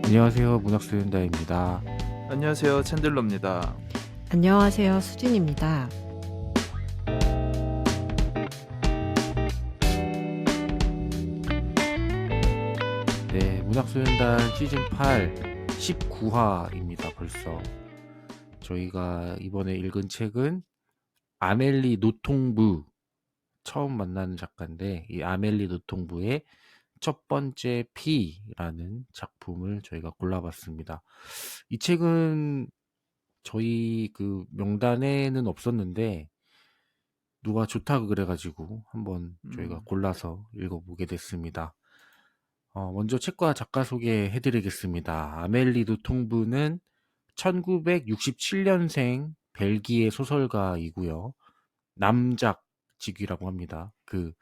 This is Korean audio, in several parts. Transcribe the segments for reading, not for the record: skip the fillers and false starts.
안녕하세요. 문학소년단입니다. 안녕하세요. 챈들러입니다. 안녕하세요. 수진입니다. 네, 문학소년단 시즌 8 19화입니다. 벌써. 저희가 이번에 읽은 책은 아멜리 노통부, 처음 만나는 작가인데 이 아멜리 노통부의 첫 번째 피라는 작품을 저희가 골라봤습니다. 이 책은 저희 그 명단에는 없었는데 누가 좋다고 그래가지고 한번 저희가 골라서 읽어보게 됐습니다. 먼저 책과 작가 소개해드리겠습니다. 아멜리 노통부는 1967년생 벨기에 소설가이고요. 남작직이라고 합니다. 그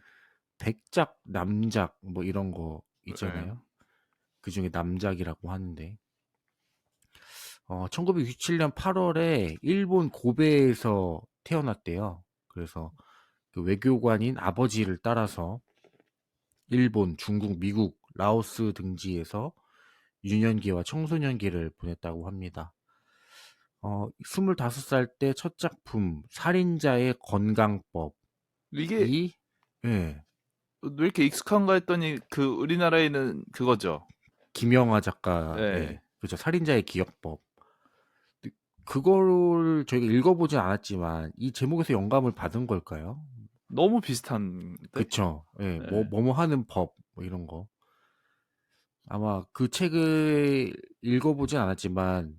백작, 남작 뭐 이런 거 네. 있잖아요. 그 중에 남작이라고 하는데 1967년 8월에 일본 고베에서 태어났대요. 그래서 그 외교관인 아버지를 따라서 일본, 중국, 미국, 라오스 등지에서 유년기와 청소년기를 보냈다고 합니다. 25살 때 첫 작품 살인자의 건강법이 이게 예, 왜 이렇게 익숙한가 했더니 그 우리나라에는 그거죠. 김영하 작가의 네. 그죠 살인자의 기억법. 그거를 저희가 읽어보진 않았지만 이 제목에서 영감을 받은 걸까요? 너무 비슷한데? 그쵸? 예, 네. 뭐뭐 하는 법, 뭐 이런 거. 아마 그 책을 읽어보진 않았지만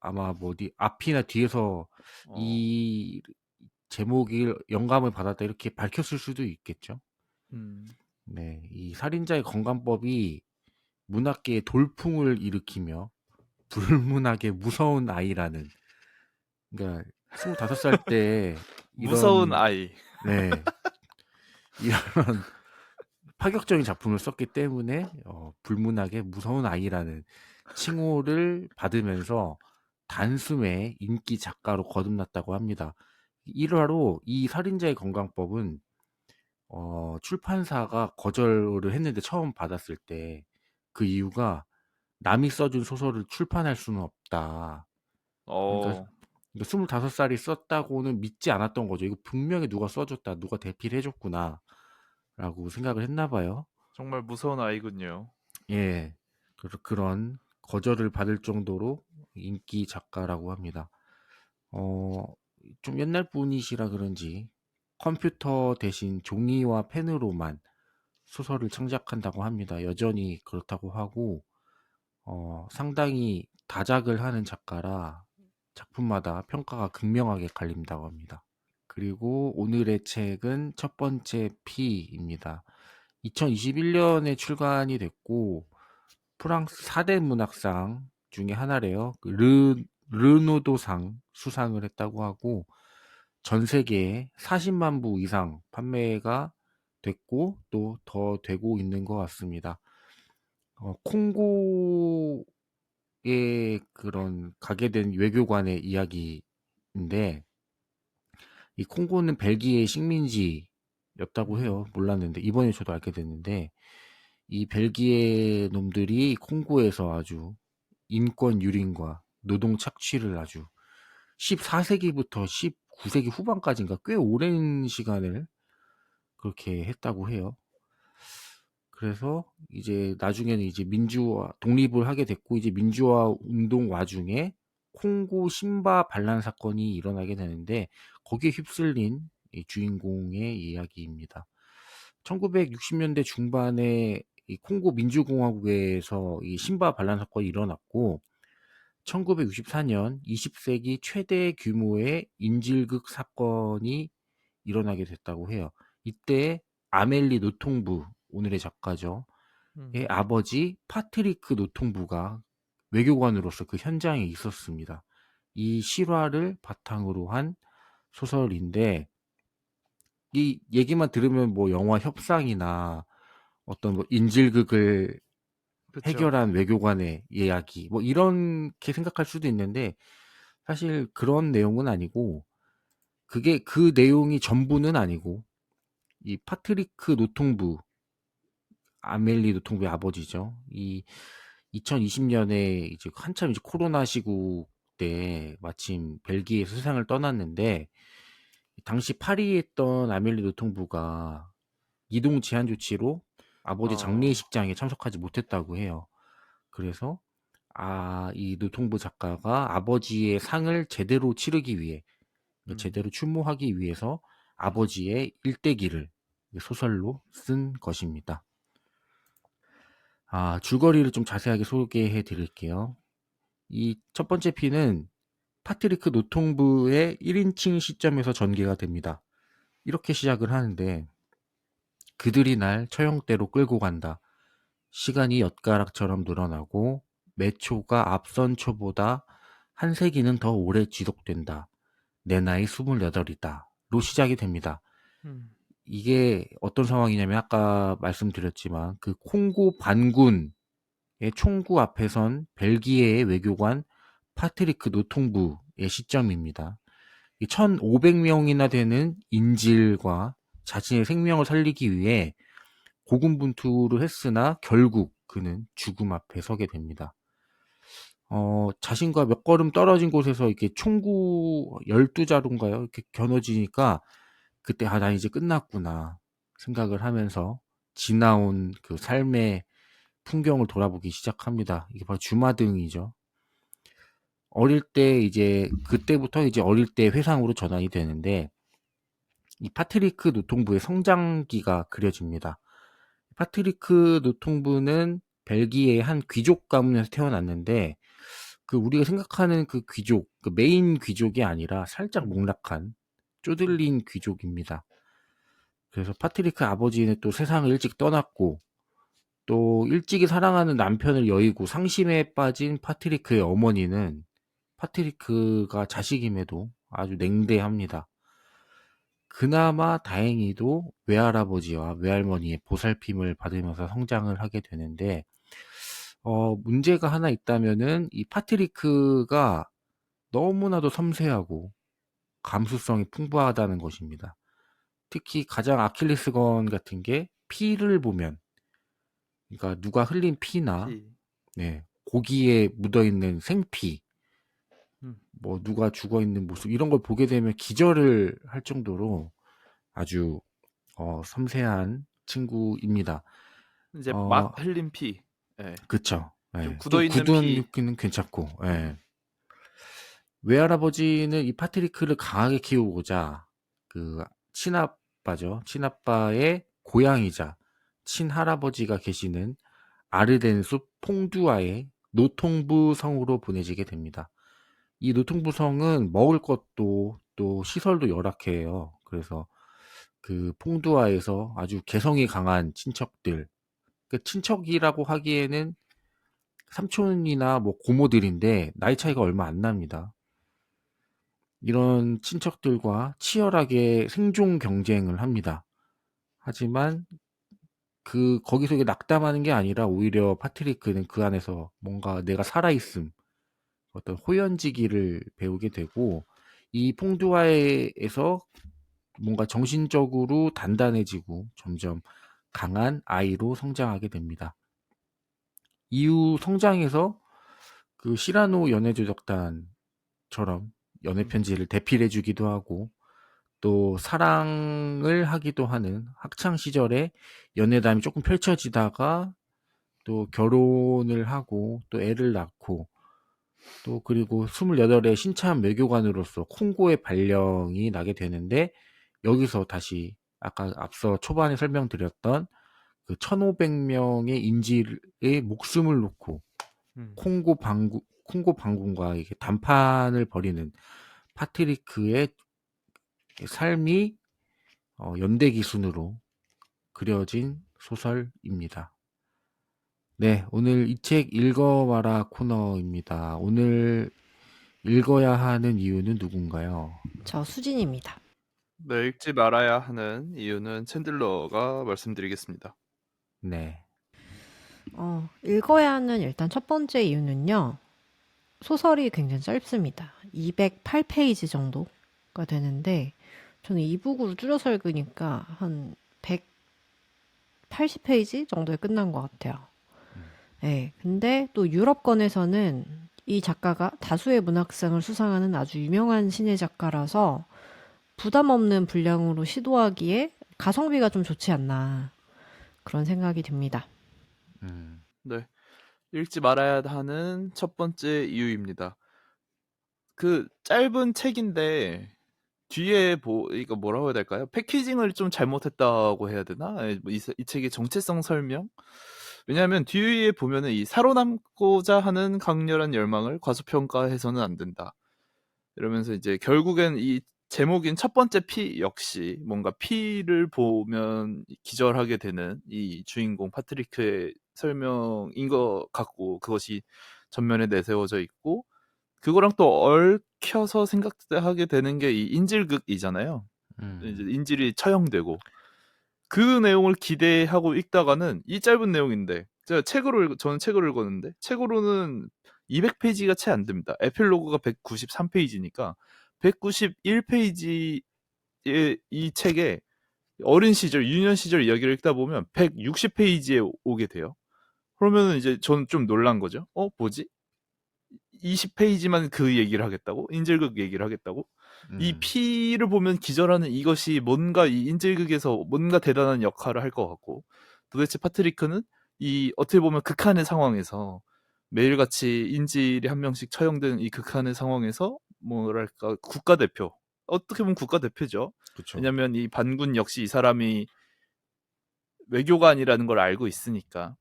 아마 뭐 어디 앞이나 뒤에서 어, 이 제목이 영감을 받았다 이렇게 밝혔을 수도 있겠죠. 음, 네, 이 살인자의 건강법이 문학계에 돌풍을 일으키며 불문하게 무서운 아이라는, 그러니까 25살 때 무서운 이런 아이. 네 이런 파격적인 작품을 썼기 때문에 불문하게 무서운 아이라는 칭호를 받으면서 단숨에 인기 작가로 거듭났다고 합니다. 일화로 이 살인자의 건강법은 출판사가 거절을 했는데 처음 받았을 때 그 이유가 남이 써준 소설을 출판할 수는 없다. 그러니까 어, 25살이 썼다고는 믿지 않았던 거죠. 이거 분명히 누가 써줬다, 누가 대필 해줬구나 라고 생각을 했나 봐요. 정말 무서운 아이군요. 예, 그런 거절을 받을 정도로 인기 작가라고 합니다. 어, 좀 옛날 분이시라 그런지 컴퓨터 대신 종이와 펜으로만 소설을 창작한다고 합니다. 여전히 그렇다고 하고, 상당히 다작을 하는 작가라 작품마다 평가가 극명하게 갈린다고 합니다. 그리고 오늘의 책은 첫 번째 피입니다. 2021년에 출간이 됐고, 프랑스 4대 문학상 중에 하나래요. 그 르노도상 수상을 했다고 하고 전 세계에 40만 부 이상 판매가 됐고 또 더 되고 있는 것 같습니다. 콩고에 그런 가게 된 외교관의 이야기인데 이 콩고는 벨기에 식민지였다고 해요. 몰랐는데 이번에 저도 알게 됐는데 이 벨기에 놈들이 콩고에서 아주 인권 유린과 노동 착취를 아주 14세기부터 19세기 후반까지인가 꽤 오랜 시간을 그렇게 했다고 해요. 그래서 이제 나중에는 이제 민주화, 독립을 하게 됐고 이제 민주화 운동 와중에 콩고 신바 반란 사건이 일어나게 되는데 거기에 휩쓸린 이 주인공의 이야기입니다. 1960년대 중반에 이 콩고 민주공화국에서 이 신바 반란 사건이 일어났고 1964년 20세기 최대 규모의 인질극 사건이 일어나게 됐다고 해요. 이때 아멜리 노통부, 오늘의 작가죠. 의 음, 아버지 파트리크 노통부가 외교관으로서 그 현장에 있었습니다. 이 실화를 바탕으로 한 소설인데 이 얘기만 들으면 뭐 영화 협상이나 어떤 뭐 인질극을 그쵸. 해결한 외교관의 이야기 뭐 이렇게 생각할 수도 있는데 사실 그런 내용은 아니고 그게 그 내용이 전부는 아니고 이 파트리크 노통부 아멜리 노통부의 아버지죠. 2020년에 이제 한참 이제 코로나 시국 때 마침 벨기에에서 세상을 떠났는데 당시 파리에 있던 아멜리 노통부가 이동 제한 조치로 아버지 어, 장례식장에 참석하지 못했다고 해요. 그래서 이 노통부 작가가 아버지의 상을 제대로 치르기 위해 음, 제대로 추모하기 위해서 아버지의 일대기를 소설로 쓴 것입니다. 줄거리를 좀 자세하게 소개해 드릴게요. 이 첫 번째 피는 파트리크 노통부의 1인칭 시점에서 전개가 됩니다. 이렇게 시작을 하는데 그들이 날 처형대로 끌고 간다. 시간이 엿가락처럼 늘어나고 매 초가 앞선 초보다 한 세기는 더 오래 지속된다. 내 나이 28이다. 로 시작이 됩니다. 음, 이게 어떤 상황이냐면 아까 말씀드렸지만 그 콩고 반군의 총구 앞에 선 벨기에의 외교관 파트리크 노통부의 시점입니다. 1,500명이나 되는 인질과 자신의 생명을 살리기 위해 고군분투를 했으나 결국 그는 죽음 앞에 서게 됩니다. 자신과 몇 걸음 떨어진 곳에서 이렇게 총구 12자루인가요? 이렇게 겨눠지니까 그때 난 이제 끝났구나 생각을 하면서 지나온 그 삶의 풍경을 돌아보기 시작합니다. 이게 바로 주마등이죠. 어릴 때 이제 그때부터 이제 어릴 때 회상으로 전환이 되는데 이 파트리크 노통부의 성장기가 그려집니다. 파트리크 노통부는 벨기에의 한 귀족 가문에서 태어났는데 그 우리가 생각하는 그 귀족, 그 메인 귀족이 아니라 살짝 목락한 음, 쪼들린 귀족입니다. 그래서 파트리크 아버지는 또 세상을 일찍 떠났고 또 일찍이 사랑하는 남편을 여의고 상심에 빠진 파트리크의 어머니는 파트리크가 자식임에도 아주 냉대합니다. 그나마 다행히도 외할아버지와 외할머니의 보살핌을 받으면서 성장을 하게 되는데 문제가 하나 있다면은 이 파트리크가 너무나도 섬세하고 감수성이 풍부하다는 것입니다. 특히 가장 아킬레스건 같은 게 피를 보면 그러니까 누가 흘린 피나 피, 고기에 묻어있는 생피 음, 뭐 누가 죽어있는 모습 이런 걸 보게 되면 기절을 할 정도로 아주 섬세한 친구입니다. 이제 어, 막 흘린 피, 예, 그쵸. 좀 예. 좀 굳어 있는 굳은 피, 육기는 괜찮고, 음, 예. 외할아버지는 이 파트리크를 강하게 키우고자 그 친아빠죠. 친아빠의 고향이자 친할아버지가 계시는 아르덴숲 퐁두아의 노통부 성으로 보내지게 됩니다. 이 노통부 성은 먹을 것도 또 시설도 열악해요. 그래서 그 퐁두아에서 아주 개성이 강한 친척들, 그 친척이라고 하기에는 삼촌이나 뭐 고모들인데 나이 차이가 음, 얼마 안 납니다. 이런 친척들과 치열하게 생존 경쟁을 합니다. 하지만 거기서 이게 낙담하는 게 아니라 오히려 파트리크는 그 안에서 뭔가 내가 살아있음, 어떤 호연지기를 배우게 되고 이 퐁두아에서 뭔가 정신적으로 단단해지고 점점 강한 아이로 성장하게 됩니다. 이후 성장해서 그 시라노 연애조작단처럼 연애 음, 편지를 대필해 주기도 하고 또 사랑을 하기도 하는 학창 시절에 연애담이 조금 펼쳐지다가 또 결혼을 하고 또 애를 낳고 또 그리고 28의 신참 외교관으로서 콩고의 발령이 나게 되는데 여기서 다시 아까 앞서 초반에 설명드렸던 그 1,500명의 인질의 목숨을 놓고 음. 콩고 반군과 이게 담판을 벌이는 파트리크의 삶이 연대기순으로 그려진 소설입니다. 네, 오늘 이 책 읽어봐라 코너입니다. 오늘 읽어야 하는 이유는 누군가요? 저 수진입니다. 네, 읽지 말아야 하는 이유는 챈들러가 말씀드리겠습니다. 네, 읽어야 하는 일단 첫 번째 이유는요. 소설이 굉장히 짧습니다. 208페이지 정도가 되는데 저는 이북으로 줄여서 읽으니까 한 180페이지 정도에 끝난 것 같아요. 예. 근데 또 유럽권에서는 이 작가가 다수의 문학상을 수상하는 아주 유명한 신의 작가라서 부담 없는 분량으로 시도하기에 가성비가 좀 좋지 않나 그런 생각이 듭니다. 네. 읽지 말아야 하는 첫 번째 이유입니다. 그 짧은 책인데 뒤에 이거 뭐라고 해야 될까요? 패키징을 좀 잘못했다고 해야 되나? 예, 이 책의 정체성 설명? 왜냐하면 뒤에 보면은 이 살아남고자 하는 강렬한 열망을 과소평가해서는 안 된다. 이러면서 이제 결국엔 이 제목인 첫 번째 피 역시 뭔가 피를 보면 기절하게 되는 이 주인공 파트리크의 설명인 것 같고 그것이 전면에 내세워져 있고 그거랑 또 얽혀서 생각하게 되는 게 이 인질극이잖아요. 이제 음. 인질이 처형되고 그 내용을 기대하고 읽다가는 이 짧은 내용인데 저는 책으로 읽었는데 책으로는 200페이지가 채 안 됩니다. 에필로그가 193페이지니까 191페이지의 이 책에 어린 시절, 유년 시절 이야기를 읽다 보면 160페이지에 오게 돼요. 그러면은 이제 저는 좀 놀란 거죠. 뭐지? 20페이지만 그 얘기를 하겠다고? 인질극 얘기를 하겠다고? 이 음. 피를 보면 기절하는 이것이 뭔가 이 인질극에서 뭔가 대단한 역할을 할 것 같고 도대체 파트리크는 이 어떻게 보면 극한의 상황에서 매일같이 인질이 한 명씩 처형되는 이 극한의 상황에서 뭐랄까 국가대표 어떻게 보면 국가대표죠. 그쵸. 왜냐면 이 반군 역시 이 사람이 외교관이라는 걸 알고 있으니까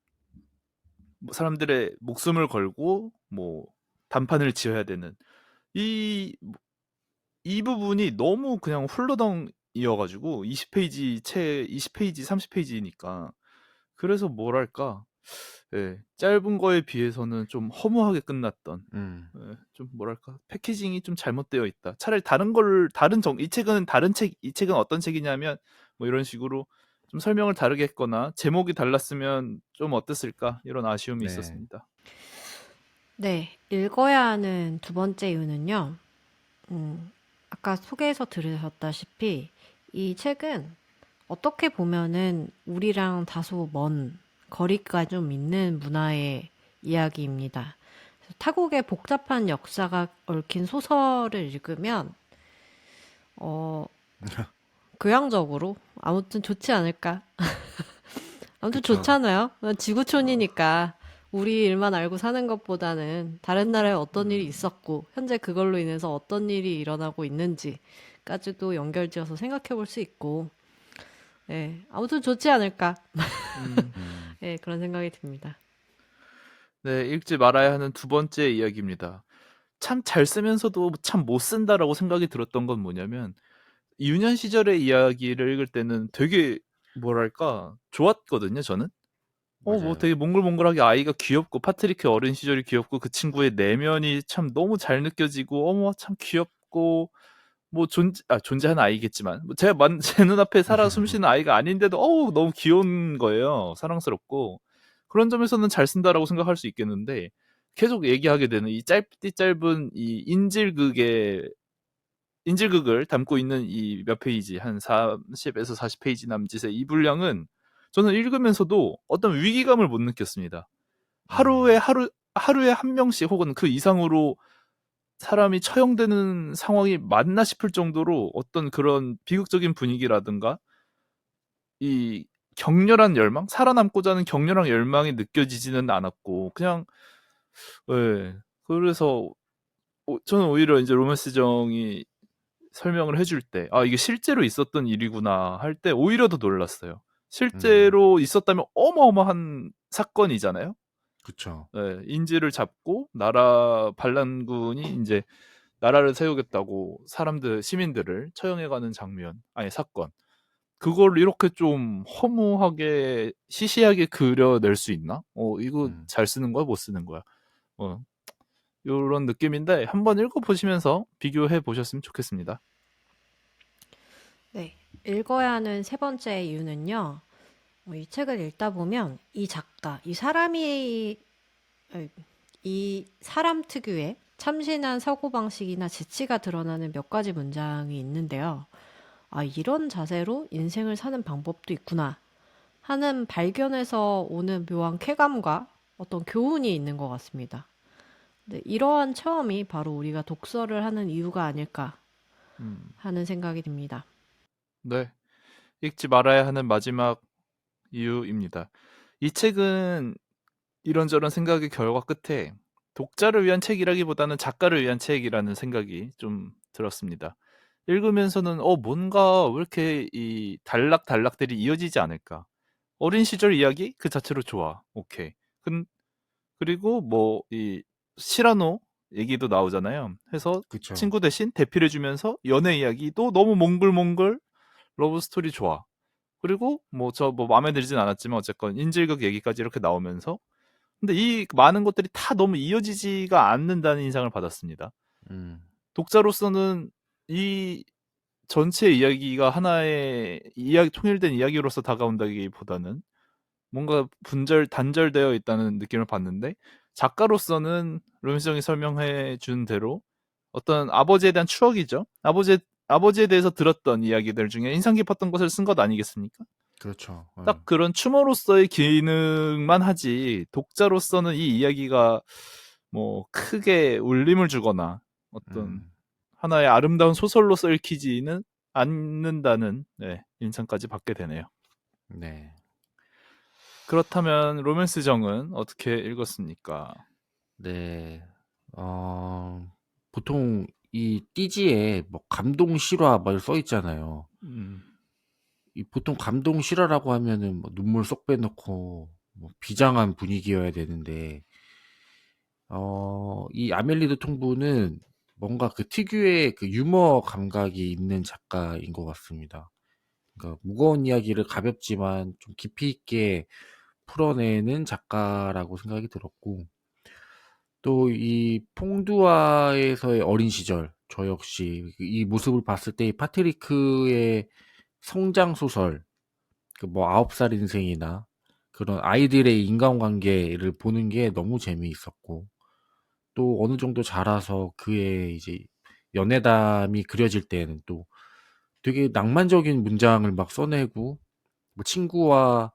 뭐 사람들의 목숨을 걸고 뭐 단판을 지어야 되는 이 이 부분이 너무 그냥 훌러덩이어가지고 20페이지, 30페이지니까 그래서 뭐랄까 짧은 거에 비해서는 좀 허무하게 끝났던 좀 뭐랄까 패키징이 좀 잘못되어 있다. 차라리 이 책은 어떤 책이냐면 뭐 이런 식으로 좀 설명을 다르게 했거나 제목이 달랐으면 좀 어땠을까 이런 아쉬움이 네. 있었습니다. 네, 읽어야 하는 두 번째 이유는요. 아까 소개해서 들으셨다시피 이 책은 어떻게 보면은 우리랑 다소 먼 거리가 좀 있는 문화의 이야기입니다. 그래서 타국의 복잡한 역사가 얽힌 소설을 읽으면 교양적으로 아무튼 좋지 않을까. 아무튼 그쵸. 좋잖아요. 지구촌이니까 우리 일만 알고 사는 것보다는 다른 나라에 어떤 일이 있었고 현재 그걸로 인해서 어떤 일이 일어나고 있는지까지도 연결지어서 생각해 볼 수 있고 예, 아무튼 좋지 않을까. 음. 예, 그런 생각이 듭니다. 네, 읽지 말아야 하는 두 번째 이야기입니다. 참 잘 쓰면서도 참 못 쓴다라고 생각이 들었던 건 뭐냐면 유년 시절의 이야기를 읽을 때는 되게 뭐랄까 좋았거든요, 저는. 뭐 맞아요. 되게 몽글몽글하게 아이가 귀엽고 파트리크 어린 시절이 귀엽고 그 친구의 내면이 참 너무 잘 느껴지고 어머 참 귀엽고 뭐 존재하는 아이겠지만 뭐 제 눈앞에 살아 숨쉬는 아이가 아닌데도 너무 귀여운 거예요. 사랑스럽고. 그런 점에서는 잘 쓴다라고 생각할 수 있겠는데 계속 얘기하게 되는 이 짧은 이 인질극을 담고 있는 이 몇 페이지 한 30에서 40페이지 남짓의 이 분량은 저는 읽으면서도 어떤 위기감을 못 느꼈습니다. 하루에 한 명씩 혹은 그 이상으로 사람이 처형되는 상황이 맞나 싶을 정도로 어떤 그런 비극적인 분위기라든가 이 격렬한 열망, 살아남고자 하는 격렬한 열망이 느껴지지는 않았고 그냥 그래서 저는 오히려 이제 로맨스 정이 설명을 해줄 때, 이게 실제로 있었던 일이구나 할 때 오히려 더 놀랐어요. 실제로 있었다면 어마어마한 사건이잖아요. 그쵸. 인질을 잡고 나라 반란군이 이제 나라를 세우겠다고 시민들을 처형해가는 장면, 아니 사건. 그걸 이렇게 좀 허무하게 시시하게 그려낼 수 있나? 이거 잘 쓰는 거야, 못 쓰는 거야? 요런 느낌인데 한번 읽어보시면서 비교해 보셨으면 좋겠습니다. 네, 읽어야 하는 세 번째 이유는요. 이 책을 읽다 보면 이 작가, 이 사람 특유의 참신한 사고방식이나 재치가 드러나는 몇 가지 문장이 있는데요. 이런 자세로 인생을 사는 방법도 있구나 하는 발견에서 오는 묘한 쾌감과 어떤 교훈이 있는 것 같습니다. 네, 이러한 체험이 바로 우리가 독서를 하는 이유가 아닐까 음, 하는 생각이 듭니다. 네. 읽지 말아야 하는 마지막 이유입니다. 이 책은 이런저런 생각의 결과 끝에 독자를 위한 책이라기보다는 작가를 위한 책이라는 생각이 좀 들었습니다. 읽으면서는 뭔가 왜 이렇게 이 단락단락들이 이어지지 않을까? 어린 시절 이야기 그 자체로 좋아. 오케이. 그리고 뭐 이 시라노 얘기도 나오잖아요. 해서 그쵸. 친구 대신 대필해 주면서 연애 이야기도 너무 몽글몽글 러브 스토리 좋아. 그리고 뭐 마음에 들진 않았지만 어쨌건 인질극 얘기까지 이렇게 나오면서 근데 이 많은 것들이 다 너무 이어지지가 않는다는 인상을 받았습니다. 음, 독자로서는 이 전체 이야기가 하나의 통일된 이야기로서 다가온다기보다는 뭔가 단절되어 있다는 느낌을 받는데 작가로서는 로맨스 형이 설명해 준 대로 어떤 아버지에 대한 추억이죠. 아버지에 대해서 들었던 이야기들 중에 인상 깊었던 것을 쓴 것 아니겠습니까? 그렇죠. 딱 그런 추모로서의 기능만 하지 독자로서는 이 이야기가 뭐 크게 울림을 주거나 어떤 하나의 아름다운 소설로서 읽히지는 않는다는 인상까지 받게 되네요. 네. 그렇다면 로맨스 정은 어떻게 읽었습니까? 네. 보통 이 띠지에 뭐 감동 실화 막 써 있잖아요. 음, 이 보통 감동 실화라고 하면은 뭐 눈물 쏙 빼놓고 뭐 비장한 분위기여야 되는데, 이 아멜리드 통부는 뭔가 그 특유의 그 유머 감각이 있는 작가인 것 같습니다. 그러니까 무거운 이야기를 가볍지만 좀 깊이 있게 풀어내는 작가라고 생각이 들었고, 또 이 퐁두아에서의 어린 시절, 저 역시 이 모습을 봤을 때 이 파트리크의 성장 소설, 그 뭐 9살 인생이나 그런 아이들의 인간관계를 보는 게 너무 재미있었고, 또 어느 정도 자라서 그의 이제 연애담이 그려질 때에는 또 되게 낭만적인 문장을 막 써내고, 뭐 친구와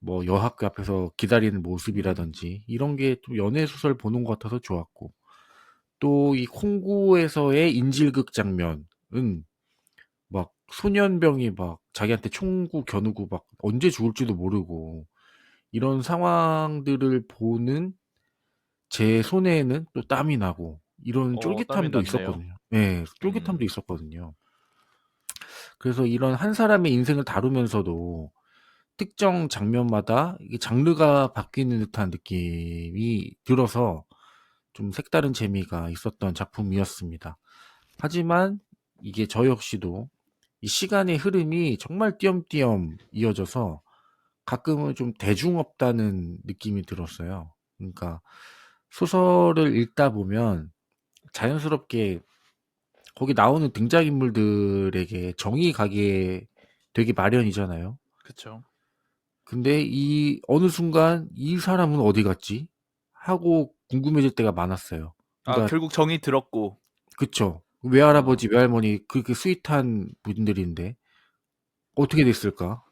뭐 여학교 앞에서 기다리는 모습이라든지 이런 게 좀 연애 소설 보는 것 같아서 좋았고, 또 이 콩구에서의 인질극 장면은 막 소년병이 막 자기한테 총구 겨누고 막 언제 죽을지도 모르고 이런 상황들을 보는 제 손에는 또 땀이 나고 이런 땀이 쫄깃함도 났네요. 있었거든요. 네, 쫄깃함도 음, 있었거든요. 그래서 이런 한 사람의 인생을 다루면서도 특정 장면마다 이게 장르가 바뀌는 듯한 느낌이 들어서 좀 색다른 재미가 있었던 작품이었습니다. 하지만 이게 저 역시도 이 시간의 흐름이 정말 띄엄띄엄 이어져서 가끔은 좀 대중 없다는 느낌이 들었어요. 그러니까 소설을 읽다 보면 자연스럽게 거기 나오는 등장인물들에게 정이 가게 되기 마련이잖아요. 그쵸. 근데 이 어느 순간 이 사람은 어디 갔지? 하고 궁금해질 때가 많았어요. 그러니까 결국 정이 들었고, 그쵸. 어, 외할아버지, 외할머니 그렇게 스윗한 분들인데 어떻게 됐을까?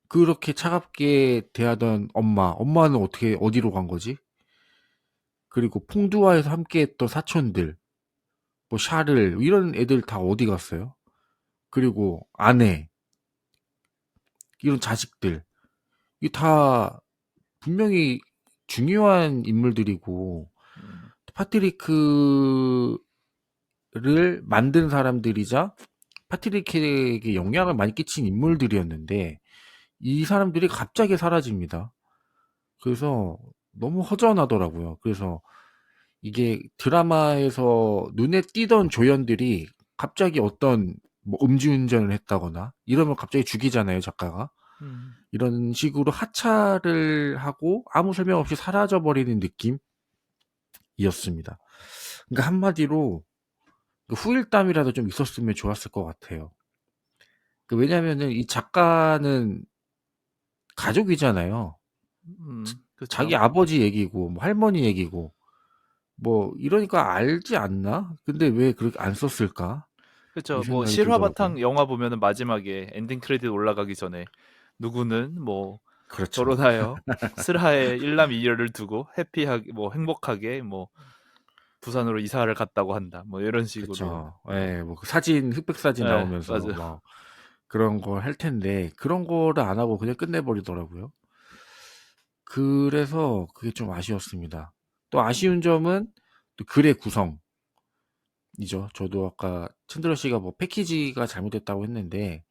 그렇게 차갑게 대하던 엄마는 어떻게 어디로 간 거지? 그리고 퐁두아에서 함께했던 사촌들, 뭐 샤를 이런 애들 다 어디 갔어요? 그리고 아내, 이런 자식들, 이 다 분명히 중요한 인물들이고 음, 파트리크를 만든 사람들이자 파트리크에게 영향을 많이 끼친 인물들이었는데 이 사람들이 갑자기 사라집니다. 그래서 너무 허전하더라고요. 그래서 이게 드라마에서 눈에 띄던 조연들이 갑자기 어떤 뭐 음주운전을 했다거나 이러면 갑자기 죽이잖아요, 작가가. 음, 이런 식으로 하차를 하고 아무 설명 없이 사라져버리는 느낌이었습니다. 그러니까 한마디로 그 후일담이라도 좀 있었으면 좋았을 것 같아요. 왜냐면은 이 작가는 가족이잖아요. 자기 그쵸. 아버지 얘기고 뭐 할머니 얘기고 뭐 이러니까 알지 않나? 근데 왜 그렇게 안 썼을까? 이 그쵸. 뭐 생각이 실화 들더라고요. 바탕 영화 보면은 마지막에 엔딩 크레딧 올라가기 전에 누구는 뭐 그렇죠. 결혼하여 슬하에 일남이녀를 두고 해피하게 뭐 행복하게 뭐 부산으로 이사를 갔다고 한다. 뭐 이런 식으로. 그쵸. 예, 뭐그 사진, 흑백 사진 네, 나오면서 맞아요. 막 그런 걸 할 텐데, 그런 거를 안 하고 그냥 끝내버리더라고요. 그래서 그게 좀 아쉬웠습니다. 또 아쉬운 점은 또 글의 구성이죠. 저도 아까 천드라 씨가 뭐 패키지가 잘못됐다고 했는데,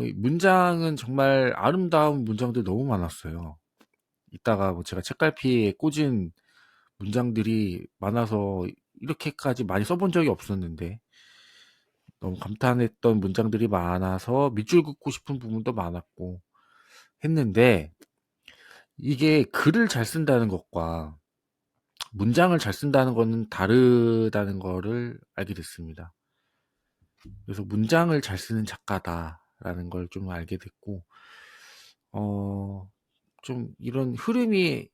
이 문장은 정말 아름다운 문장들 너무 많았어요. 이따가 뭐 제가 책갈피에 꽂은 문장들이 많아서 이렇게까지 많이 써본 적이 없었는데, 너무 감탄했던 문장들이 많아서 밑줄 긋고 싶은 부분도 많았고 했는데, 이게 글을 잘 쓴다는 것과 문장을 잘 쓴다는 거는 다르다는 거를 알게 됐습니다. 그래서 문장을 잘 쓰는 작가다라는 걸 좀 알게 됐고, 좀 이런 흐름이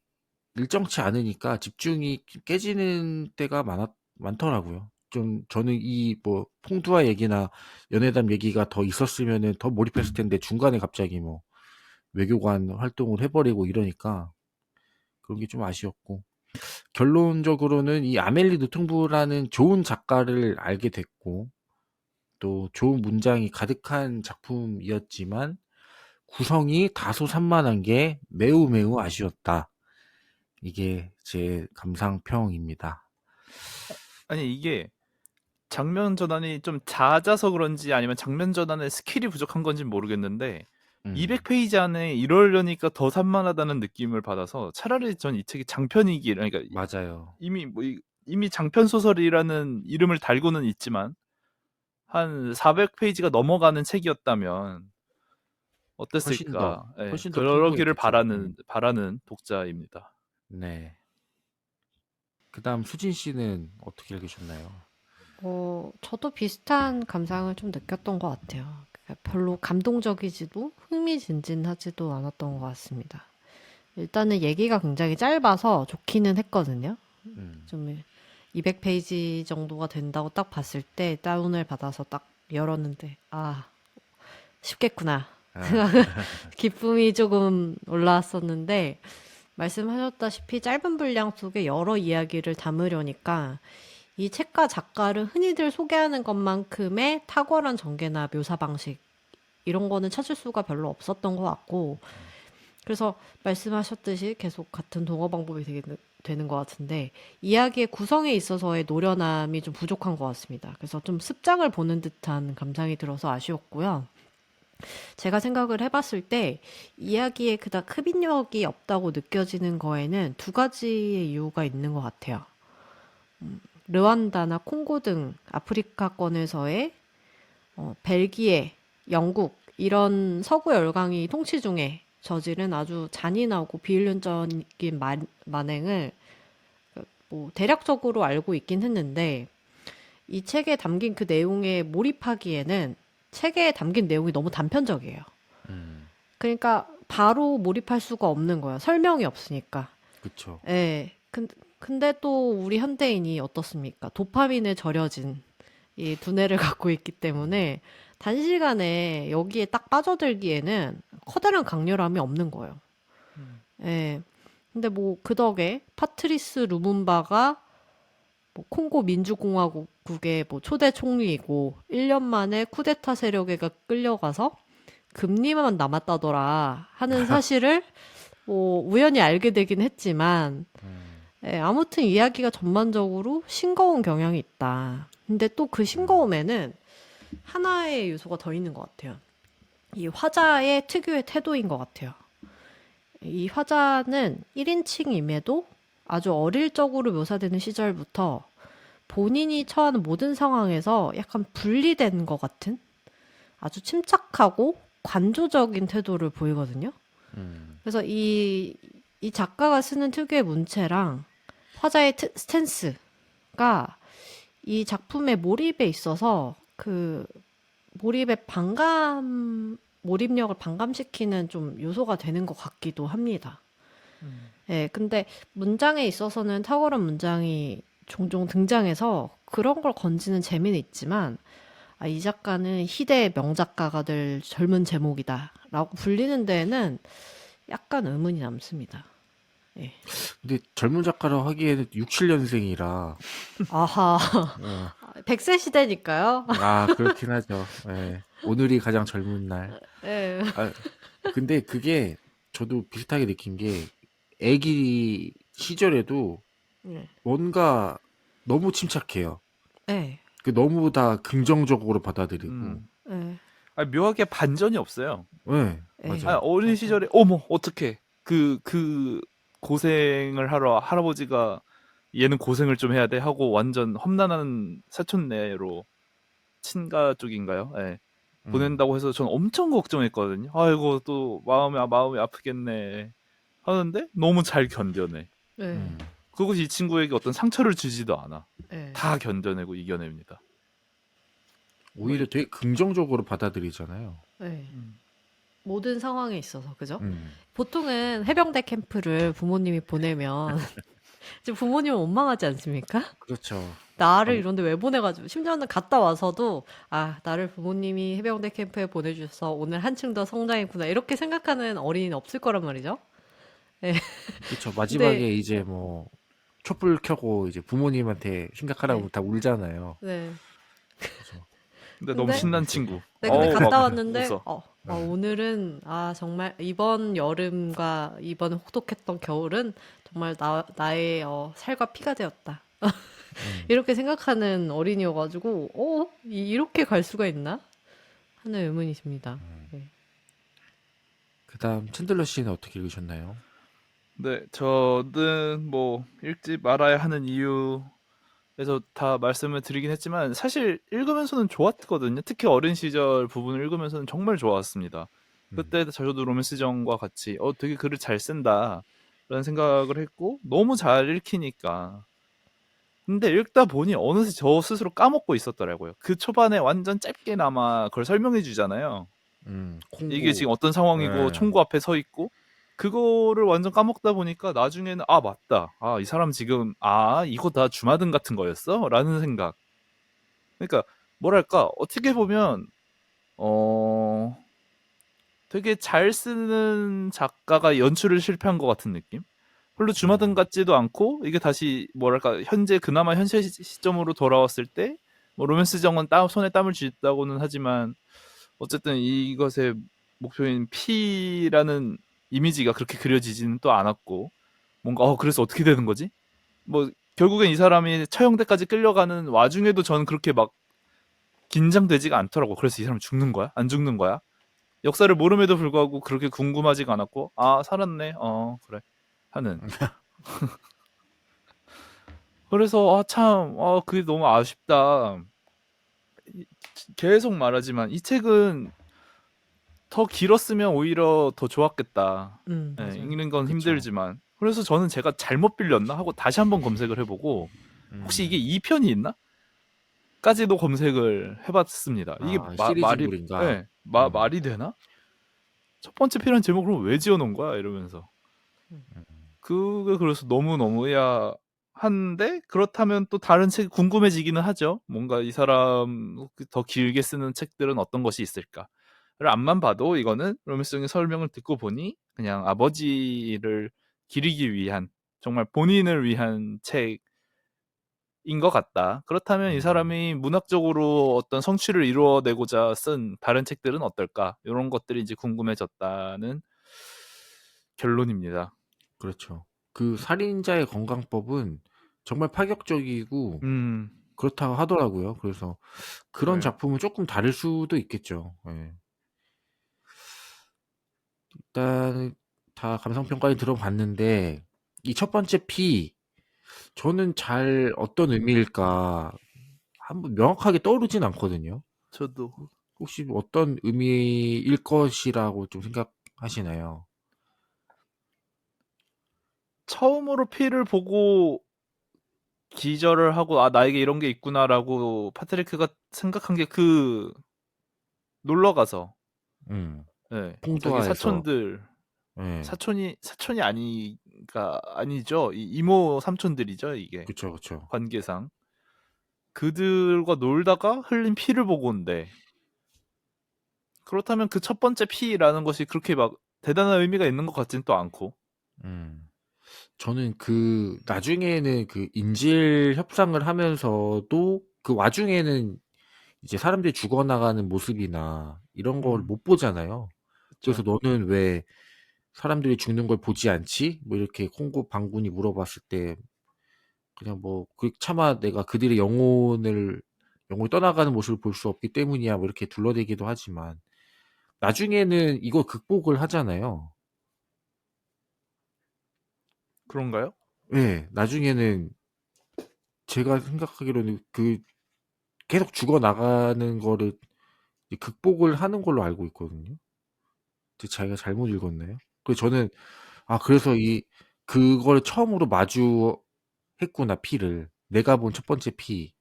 일정치 않으니까 집중이 깨지는 때가 많더라고요. 좀 저는 이 뭐 풍두화 얘기나 연애담 얘기가 더 있었으면은 더 몰입했을 텐데 중간에 갑자기 뭐 외교관 활동을 해버리고 이러니까 그런 게 좀 아쉬웠고, 결론적으로는 이 아멜리 노통부라는 좋은 작가를 알게 됐고 또 좋은 문장이 가득한 작품이었지만 구성이 다소 산만한 게 매우 매우 아쉬웠다. 이게 제 감상평입니다. 아니 이게 장면 전환이 좀 잦아서 그런지 아니면 장면 전환의 스킬이 부족한 건지 모르겠는데 200페이지 안에 이러려니까 더 산만하다는 느낌을 받아서 차라리 전 이 책이 장편이기, 그러니까 맞아요. 이미 장편 소설이라는 이름을 달고는 있지만 한 400페이지가 넘어가는 책이었다면 훨씬 더 어땠을까? 예, 훨씬 더 그러기를 풍부했겠죠. 바라는 독자입니다. 네. 그다음 수진 씨는 어떻게 읽으셨나요? 저도 비슷한 감상을 좀 느꼈던 것 같아요. 그러니까 별로 감동적이지도 흥미진진하지도 않았던 것 같습니다. 일단은 얘기가 굉장히 짧아서 좋기는 했거든요. 좀 200페이지 정도가 된다고 딱 봤을 때 다운을 받아서 딱 열었는데, 아, 쉽겠구나. 기쁨이 조금 올라왔었는데, 말씀하셨다시피 짧은 분량 속에 여러 이야기를 담으려니까 이 책과 작가를 흔히들 소개하는 것만큼의 탁월한 전개나 묘사 방식 이런 거는 찾을 수가 별로 없었던 것 같고, 그래서 말씀하셨듯이 계속 같은 동어 방법이 되는 것 같은데 이야기의 구성에 있어서의 노련함이 좀 부족한 것 같습니다. 그래서 좀 습작을 보는 듯한 감상이 들어서 아쉬웠고요. 제가 생각을 해봤을 때 이야기에 그닥 흡입력이 없다고 느껴지는 거에는 두 가지의 이유가 있는 것 같아요. 르완다나 콩고 등 아프리카권에서의 벨기에, 영국 이런 서구 열강이 통치 중에 저지른 아주 잔인하고 비윤리적인 만행을 뭐 대략적으로 알고 있긴 했는데 이 책에 담긴 그 내용에 몰입하기에는 책에 담긴 내용이 너무 단편적이에요. 그러니까 바로 몰입할 수가 없는 거예요. 설명이 없으니까. 그쵸. 예. 근데 또 우리 현대인이 어떻습니까? 도파민에 절여진 이 두뇌를 갖고 있기 때문에 단시간에 여기에 딱 빠져들기에는 커다란 강렬함이 없는 거예요. 예. 근데 뭐 그 덕에 파트리스 루문바가 뭐 콩고 민주공화국의 뭐 초대 총리이고 1년 만에 쿠데타 세력에 끌려가서 금리만 남았다더라 하는 사실을 뭐 우연히 알게 되긴 했지만 예, 아무튼 이야기가 전반적으로 싱거운 경향이 있다. 근데 또 그 싱거움에는 하나의 요소가 더 있는 것 같아요. 이 화자의 특유의 태도인 것 같아요. 이 화자는 1인칭임에도 아주 어릴 적으로 묘사되는 시절부터 본인이 처하는 모든 상황에서 약간 분리된 것 같은 아주 침착하고 관조적인 태도를 보이거든요. 그래서 이 작가가 쓰는 특유의 문체랑 화자의 스탠스가 이 작품의 몰입에 있어서 그 몰입력을 반감시키는 좀 요소가 되는 것 같기도 합니다. 예, 근데 문장에 있어서는 탁월한 문장이 종종 등장해서 그런 걸 건지는 재미는 있지만, 이 작가는 희대의 명작가가 될 젊은 제목이다 라고 불리는 데에는 약간 의문이 남습니다. 예. 근데 젊은 작가라고 하기에는 67년생이라 아하. 어, 100세 시대니까요. 그렇긴 하죠. 예. 오늘이 가장 젊은 날. 예. 근데 그게 저도 비슷하게 느낀 게 애기 시절에도 예. 뭔가 너무 침착해요. 예. 너무 다 긍정적으로 받아들이고. 음. 예. 묘하게 반전이 없어요. 네, 예. 맞아요. 어린 맞아요. 시절에 어머 어떡해 그 고생을 하러 할아버지가 얘는 고생을 좀 해야 돼 하고 완전 험난한 사촌네로 친가 쪽인가요? 예. 보낸다고 해서 전 엄청 걱정했거든요. 아이고 또 마음이 아프겠네 하는데 너무 잘 견뎌내. 예. 음. 그것이 이 친구에게 어떤 상처를 주지도 않아. 예. 다 견뎌내고 이겨냅니다. 오히려 되게 긍정적으로 받아들이잖아요. 예. 모든 상황에 있어서 그죠? 음. 보통은 해병대 캠프를 부모님이 보내면 지금 부모님은 원망하지 않습니까? 그렇죠. 나를 아니, 이런데 왜 보내가지고 심지어는 갔다 와서도 나를 부모님이 해병대 캠프에 보내주셔서 오늘 한층 더 성장했구나 이렇게 생각하는 어린이는 없을 거란 말이죠. 그렇죠. 마지막에 근데 이제 뭐 촛불 켜고 이제 부모님한테 심각하다고 네, 다 울잖아요. 네. 그래서 근데 너무 근데 신난 친구. 네, 근데 어우, 갔다 막 왔는데 웃어. 오늘은 정말 이번 여름과 이번 혹독했던 겨울은 정말 나의 살과 피가 되었다. 이렇게 생각하는 어린이여가지고 이렇게 갈 수가 있나? 하는 의문이 듭니다. 네. 그다음 챈들러 씨는 어떻게 읽으셨나요? 네, 저는 뭐 읽지 말아야 하는 이유에서 다 말씀을 드리긴 했지만 사실 읽으면서는 좋았거든요. 특히 어린 시절 부분을 읽으면서는 정말 좋았습니다. 그때 저도 로맨스정과 같이 되게 글을 잘 쓴다 라는 생각을 했고 너무 잘 읽히니까. 근데 읽다 보니 어느새 저 스스로 까먹고 있었더라고요. 그 초반에 완전 짧게나마 그걸 설명해 주잖아요. 이게 콩고. 지금 어떤 상황이고 네. 총구 앞에 서 있고 그거를 완전 까먹다 보니까 나중에는 맞다. 이 사람 지금 이거 다 주마등 같은 거였어? 라는 생각. 그러니까 뭐랄까 어떻게 보면 되게 잘 쓰는 작가가 연출을 실패한 것 같은 느낌? 별로 주마등 같지도 않고 이게 다시 뭐랄까 현재 그나마 현실 시점으로 돌아왔을 때 뭐 로맨스 정은 손에 땀을 쥐었다고는 하지만 어쨌든 이것의 목표인 P라는 이미지가 그렇게 그려지지는 또 않았고 뭔가 그래서 어떻게 되는 거지? 뭐 결국엔 이 사람이 처형대까지 끌려가는 와중에도 저는 그렇게 막 긴장되지가 않더라고. 그래서 이 사람 죽는 거야? 안 죽는 거야? 역사를 모름에도 불구하고 그렇게 궁금하지가 않았고 살았네. 그래 하는. 그래서 참 그게 너무 아쉽다. 계속 말하지만 이 책은 더 길었으면 오히려 더 좋았겠다. 맞아요. 읽는 건 그쵸. 힘들지만. 그래서 저는 제가 잘못 빌렸나 하고 다시 한번 검색을 해보고 혹시 이게 2편이 있나? 까지도 검색을 해봤습니다. 이게 시리즈물인가? 말이 되나? 첫 번째 편은 제목을 왜 지어놓은 거야? 이러면서. 그게 그래서 너무너무 한데 그렇다면 또 다른 책이 궁금해지기는 하죠. 뭔가 이 사람 더 길게 쓰는 책들은 어떤 것이 있을까? 를 앞만 봐도 이거는 로맨스적인 설명을 듣고 보니 그냥 아버지를 기리기 위한 정말 본인을 위한 책인 것 같다. 그렇다면 이 사람이 문학적으로 어떤 성취를 이루어내고자 쓴 다른 책들은 어떨까? 이런 것들이 이제 궁금해졌다는 결론입니다. 그렇죠. 그 살인자의 건강법은 정말 파격적이고 그렇다고 하더라고요. 그래서 그런 네. 작품은 조금 다를 수도 있겠죠. 예. 일단 다 감상평가를 들어봤는데 이 첫 번째 P 저는 잘 어떤 의미일까 한번 명확하게 떠오르진 않거든요. 저도 혹시 어떤 의미일 것이라고 좀 생각하시나요? 처음으로 피를 보고 기절을 하고 나에게 이런 게 있구나라고 파트리크가 생각한 게 놀러 가서 자기 풍도화에서 사촌들 예. 사촌이 아니죠. 이모 삼촌들이죠, 이게. 그쵸. 관계상. 그들과 놀다가 흘린 피를 보고 온대. 그렇다면 그 첫 번째 피라는 것이 그렇게 막 대단한 의미가 있는 것 같진 또 않고. 음. 저는 나중에는 인질 협상을 하면서도 그 와중에는 이제 사람들이 죽어나가는 모습이나 이런 걸 음, 못 보잖아요. 그래서 그쵸. 너는 왜 사람들이 죽는 걸 보지 않지? 뭐 이렇게 콩고 방군이 물어봤을 때 그냥 뭐 차마 내가 그들의 영혼이 떠나가는 모습을 볼 수 없기 때문이야. 뭐 이렇게 둘러대기도 하지만 나중에는 이걸 극복을 하잖아요. 그런가요? 예, 나중에는 제가 생각하기로는 계속 죽어나가는 거를 이제 극복을 하는 걸로 알고 있거든요. 자기가 잘못 읽었나요? 그래서 저는, 그래서 그걸 처음으로 마주했구나, 피를. 내가 본 첫 번째 피라고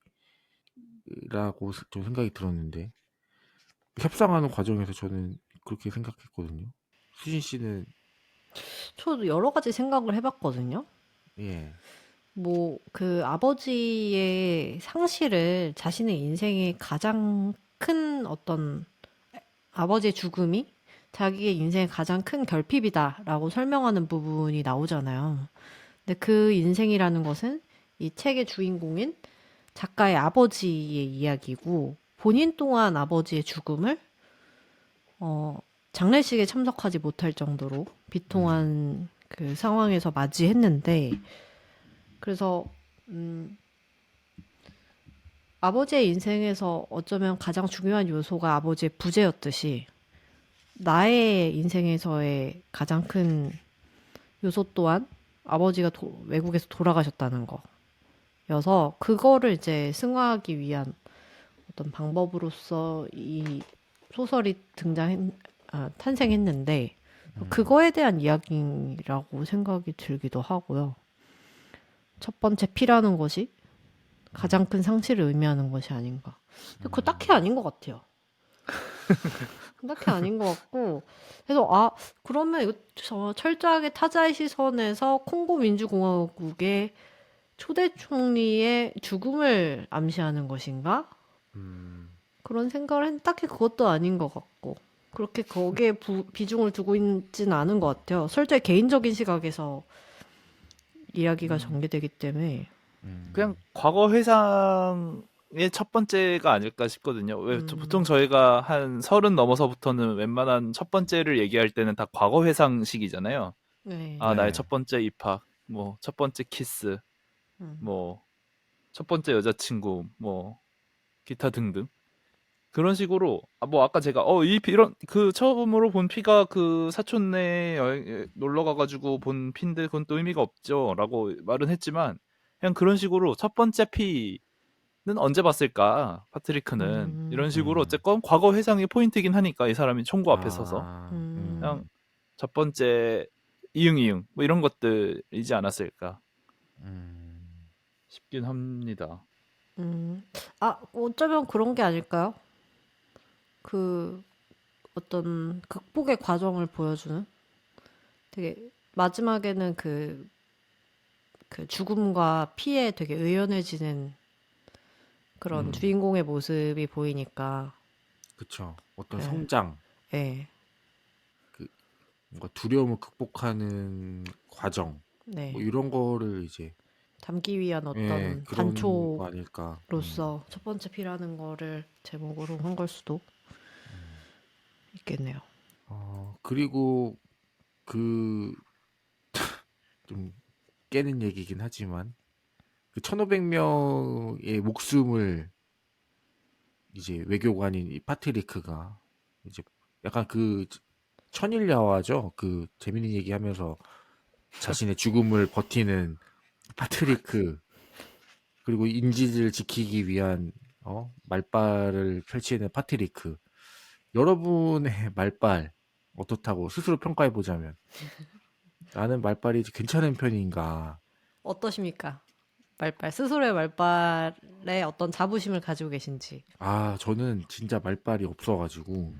좀 생각이 들었는데, 협상하는 과정에서 저는 그렇게 생각했거든요. 수진 씨는, 저도 여러 가지 생각을 해봤거든요. 예, 뭐, 그 아버지의 상실을 자신의 인생의 가장 큰 어떤 아버지의 죽음이 자기의 인생의 가장 큰 결핍이다라고 설명하는 부분이 나오잖아요. 근데 그 인생이라는 것은 이 책의 주인공인 작가의 아버지의 이야기고 본인 또한 아버지의 죽음을 어, 장례식에 참석하지 못할 정도로 비통한 그 상황에서 맞이했는데 그래서 음, 아버지의 인생에서 어쩌면 가장 중요한 요소가 아버지의 부재였듯이 나의 인생에서의 가장 큰 요소 또한 아버지가 외국에서 돌아가셨다는 거여서 그거를 이제 승화하기 위한 어떤 방법으로서 이 소설이 탄생했는데 그거에 대한 이야기라고 생각이 들기도 하고요. 첫 번째 피라는 것이 가장 큰 상실을 의미하는 것이 아닌가. 근데 그거 딱히 아닌 것 같아요. 딱히 아닌 것 같고 그래서 그러면 이거 철저하게 타자의 시선에서 콩고 민주공화국의 초대 총리의 죽음을 암시하는 것인가? 음, 그런 생각을 딱히 그것도 아닌 것 같고 그렇게 거기에 비중을 두고 있지는 않은 것 같아요. 철저히 개인적인 시각에서 이야기가 음, 전개되기 때문에 그냥 과거 회상의 첫 번째가 아닐까 싶거든요. 왜 보통 음, 저희가 한 30 넘어서부터는 웬만한 첫 번째를 얘기할 때는 다 과거 회상식이잖아요. 네, 아, 나의 네, 첫 번째 입학, 뭐, 첫 번째 키스, 음, 뭐, 첫 번째 여자친구, 뭐, 기타 등등. 그런 식으로, 뭐, 아까 제가, 이런, 처음으로 본 피가 그 사촌네 놀러 가가지고 본 피인데 그건 또 의미가 없죠. 라고 말은 했지만, 그냥 그런 식으로 첫 번째 피는 언제 봤을까? 파트리크는. 음, 이런 식으로 음, 어쨌건 과거 회상이 포인트긴 하니까 이 사람이 총구 앞에 서서. 그냥 음, 첫 번째 이응이응, 뭐 이런 것들이지 않았을까 음, 싶긴 합니다. 음. 어쩌면 그런 게 아닐까요? 그 어떤 극복의 과정을 보여주는 되게 마지막에는 그 죽음과 피에 되게 의연해지는 그런 음, 주인공의 모습이 보이니까 그쵸. 어떤 예, 성장, 예, 그, 뭔가 두려움을 극복하는 과정, 뭐 네. 이런 거를 이제, 담기 위한 예, 어떤 그런 거 단초로서 아닐까. 첫 번째 피라는 거를 제목으로 한 걸 수도 있겠네요. 그리고 그, 좀 깨는 얘기긴 하지만, 1500명의 목숨을 이제 외교관인 이 파트리크가 이제 약간 천일야화죠. 재밌는 얘기하면서 자신의 죽음을 버티는 파트리크 그리고 인지를 지키기 위한 말발을 펼치는 파트리크. 여러분의 말발 어떻다고 스스로 평가해 보자면 나는 말발이 괜찮은 편인가? 어떠십니까? 스스로의 말발에 어떤 자부심을 가지고 계신지. 저는 진짜 말발이 없어가지고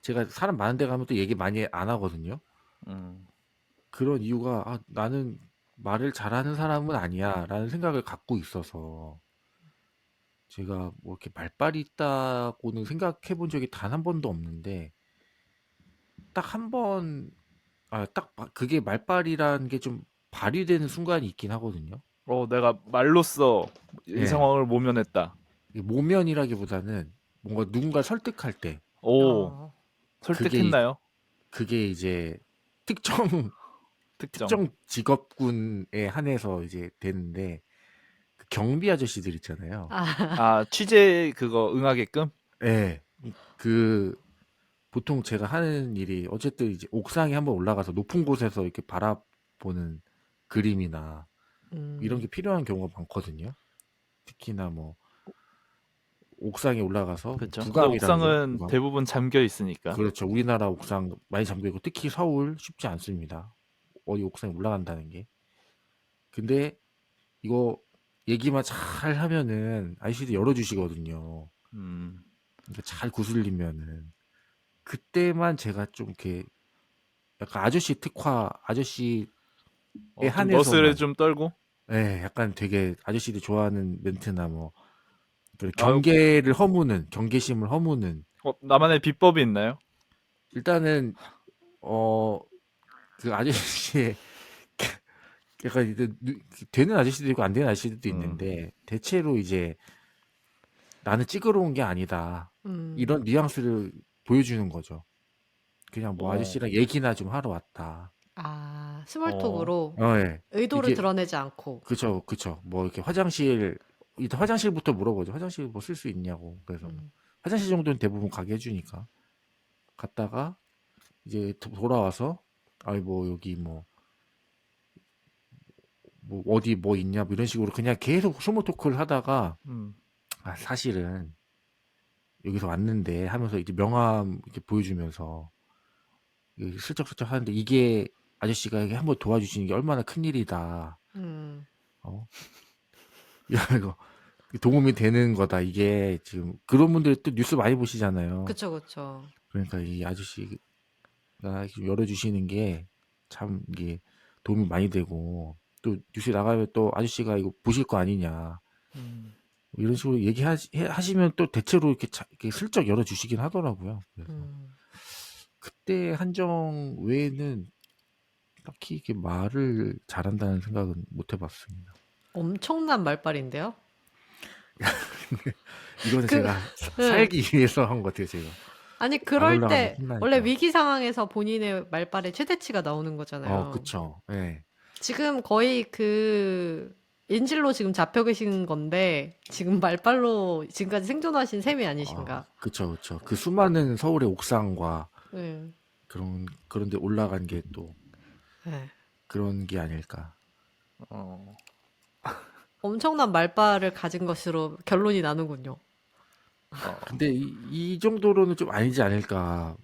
제가 사람 많은 데 가면 또 얘기 많이 안 하거든요. 음, 그런 이유가 나는 말을 잘하는 사람은 아니야라는 생각을 갖고 있어서 제가 뭐 이렇게 말빨이 있다고는 생각해 본 적이 단 한 번도 없는데 딱 한 번, 그게 말빨이라는 게 좀 발휘되는 순간이 있긴 하거든요. 내가 말로써 이 예. 상황을 모면했다. 이게 모면이라기보다는 뭔가 누군가 설득할 때, 오, 어. 그게, 이- 설득했나요? 그게 이제 특정, 특정. 특정 직업군에 한해서 이제 되는데, 그 경비 아저씨들 있잖아요. 아, 취재 그거 응하게끔? 예. 그, 보통 제가 하는 일이 어쨌든 이제 옥상에 한번 올라가서 높은 곳에서 이렇게 바라보는 그림이나 이런 게 필요한 경우가 많거든요. 특히나 뭐 옥상에 올라가서 그렇죠. 근데 부감이라죠. 옥상은 부감. 대부분 잠겨 있으니까. 그렇죠. 우리나라 옥상 많이 잠겨 있고 특히 서울 쉽지 않습니다. 어디 옥상에 올라간다는 게. 근데 이거 얘기만 잘 하면은 아저씨들 열어주시거든요. 음. 그러니까 잘 구슬리면은 그때만 제가 좀 이렇게 약간 아저씨 특화, 아저씨에 좀 한해서만 너스레 좀 떨고. 예, 약간 되게 아저씨들이 좋아하는 멘트나 뭐 그 아, 경계심을 허무는 나만의 비법이 있나요? 일단은 어 그 아저씨의 약간 이제 되는 아저씨도 있고 안 되는 아저씨들도 있는데 대체로 이제 나는 찍으러 온 게 아니다 이런 뉘앙스를 보여주는 거죠. 그냥 뭐 어, 아저씨랑 얘기나 좀 하러 왔다. 어, 스몰톡으로 예. 의도를 이게 드러내지 않고. 그쵸. 뭐 이렇게 일단 화장실부터 물어보죠. 화장실 뭐 쓸 수 있냐고. 그래서 뭐 음. 화장실 정도는 대부분 가게 해주니까 갔다가 이제 돌아와서 아이 뭐 여기 뭐 어디 뭐 있냐 뭐 이런 식으로 그냥 계속 스몰 토크를 하다가 사실은 여기서 왔는데 하면서 이제 명함 이렇게 보여주면서 슬쩍슬쩍 하는데 이게 아저씨가 이게 한번 도와주시는 게 얼마나 큰일이다. 음. 어? 야, 이거 도움이 되는 거다. 이게 지금 그런 분들 또 뉴스 많이 보시잖아요. 그쵸. 그러니까 이 아저씨가 좀 열어주시는 게 참 이게 도움이 많이 되고 또 뉴스에 나가면 또 아저씨가 이거 보실 거 아니냐 이런 식으로 얘기하시면 또 대체로 이렇게 슬쩍 열어주시긴 하더라고요. 그래서 그때 한정 외에는 딱히 이렇게 말을 잘한다는 생각은 못 해봤습니다. 엄청난 말빨인데요? 이거는 그, 제가 응. 살기 위해서 한 것 같아요, 제가. 아니, 안 그럴 올라가면 때, 원래 혼나니까. 위기 상황에서 본인의 말빨의 최대치가 나오는 거잖아요. 그쵸. 예. 지금 거의 인질로 지금 잡혀 계신 건데, 지금 말빨로 지금까지 생존하신 셈이 아니신가. 그쵸. 그 수많은 서울의 옥상과 네. 그런데 올라간 게 또 네. 그런 게 아닐까. 엄청난 말빨을 가진 것으로 결론이 나는군요. 근데 이 정도로는 좀 아니지 않을까.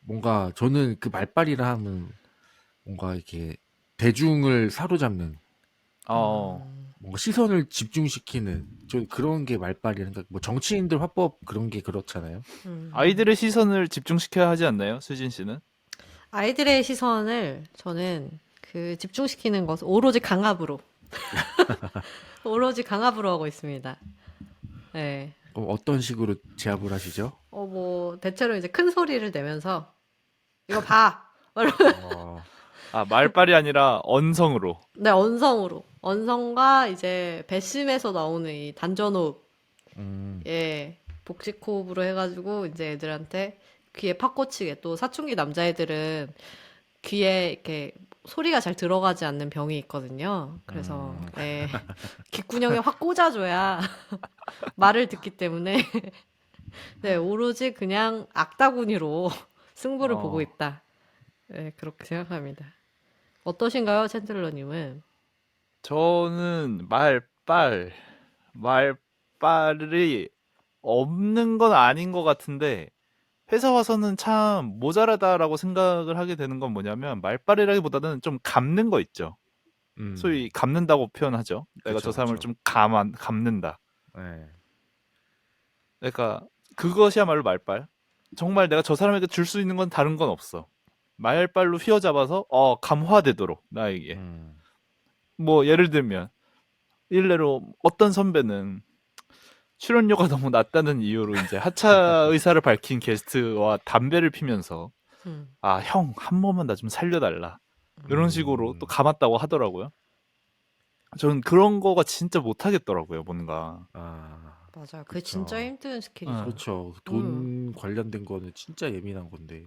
뭔가 저는 그 말빨이라 하면 뭔가 이렇게 대중을 사로잡는 뭔가 시선을 집중시키는 저 그런 게 말빨이라니까 뭐 정치인들 화법 그런 게 그렇잖아요. 아이들의 시선을 집중시켜야 하지 않나요, 수진 씨는? 아이들의 시선을 저는 집중시키는 것은 오로지 강압으로. 오로지 강압으로 하고 있습니다. 네. 그럼 어떤 식으로 제압을 하시죠? 대체로 이제 큰 소리를 내면서, 이거 봐! 말빨이 아니라 언성으로. 네, 언성으로. 언성과 이제 배심에서 나오는 이 단전호흡, 음, 복식호흡으로 해가지고 이제 애들한테 귀에 팍 꽂히게. 또 사춘기 남자애들은 귀에 이렇게 소리가 잘 들어가지 않는 병이 있거든요. 그래서 귓구녕에 확 꽂아줘야 말을 듣기 때문에 네, 오로지 그냥 악다구니로 승부를 보고 있다. 네, 그렇게 생각합니다. 어떠신가요, 챈들러님은? 저는 말빨이 없는 건 아닌 것 같은데, 회사 와서는 참 모자라다라고 생각을 하게 되는 건 뭐냐면, 말빨이라기보다는 좀 감는 거 있죠. 소위 감는다고 표현하죠. 내가 저 사람을 그쵸. 좀 감는다. 네. 그러니까 그것이야말로 말빨. 정말 내가 저 사람에게 줄 수 있는 건 다른 건 없어. 말빨로 휘어잡아서 감화되도록 나에게. 뭐 예를 들면 일례로 어떤 선배는 출연료가 너무 낮다는 이유로 이제 하차 의사를 밝힌 게스트와 담배를 피면서 아, 형, 한 번만 나 좀 살려달라. 이런 식으로 또 감았다고 하더라고요. 저는 그런 거가 진짜 못하겠더라고요, 뭔가. 아, 맞아요. 그게 그쵸. 진짜 힘든 스킬이죠. 그렇죠. 돈 관련된 거는 진짜 예민한 건데.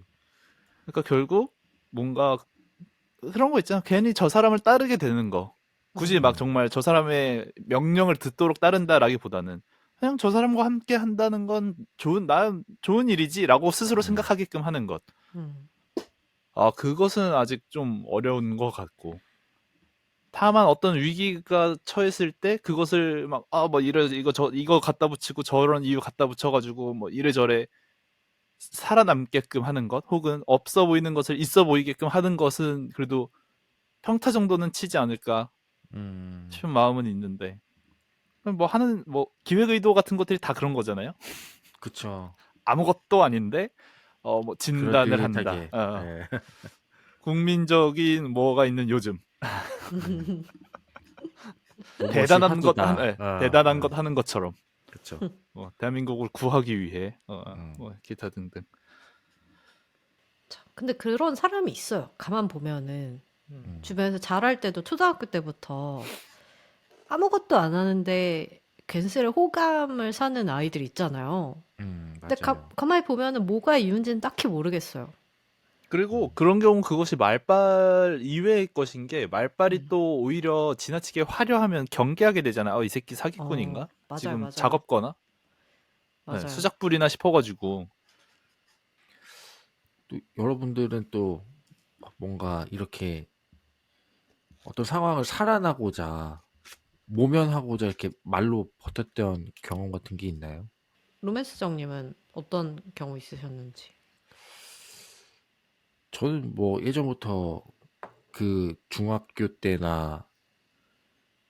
그러니까 결국 뭔가 그런 거 있잖아. 괜히 저 사람을 따르게 되는 거. 굳이 막 정말 저 사람의 명령을 듣도록 따른다라기보다는 그냥 저 사람과 함께 한다는 건 좋은 일이지라고 스스로 생각하게끔 하는 것. 음. 아, 그것은 아직 좀 어려운 것 같고. 다만 어떤 위기가 처했을 때 그것을 막 뭐 이거 갖다 붙이고 저런 이유 갖다 붙여가지고 뭐 이래저래 살아남게끔 하는 것, 혹은 없어 보이는 것을 있어 보이게끔 하는 것은 그래도 평타 정도는 치지 않을까 음, 싶은 마음은 있는데, 뭐 기획 의도 같은 것들이 다 그런 거잖아요. 그쵸. 아무것도 아닌데 뭐 진단을 한다. 그럴듯하게. 예. 국민적인 뭐가 있는 요즘 무엇이 대단한 것 화두다. 대단한 것 하는 것처럼 그쵸. 대한민국을 구하기 위해 음. 뭐 기타 등등. 참, 근데 그런 사람이 있어요. 가만 보면은 주변에서 잘할 때도 초등학교 때부터 아무것도 안 하는데 괜스레 호감을 사는 아이들 있잖아요. 근데 맞아요. 가만히 보면은 뭐가 이유인지는 딱히 모르겠어요. 그리고 그런 경우 그것이 말빨 이외의 것인 게, 말빨이 또 오히려 지나치게 화려하면 경계하게 되잖아요. 이 새끼 사기꾼인가? 맞아요, 지금 맞아요. 작업거나 맞아요. 수작불이나 싶어가지고. 또 여러분들은 또 뭔가 이렇게 어떤 상황을 살아나고자 모면하고자 이렇게 말로 버텼던 경험 같은 게 있나요? 로맨스정님은 어떤 경우 있으셨는지. 저는 뭐 예전부터 그 중학교 때나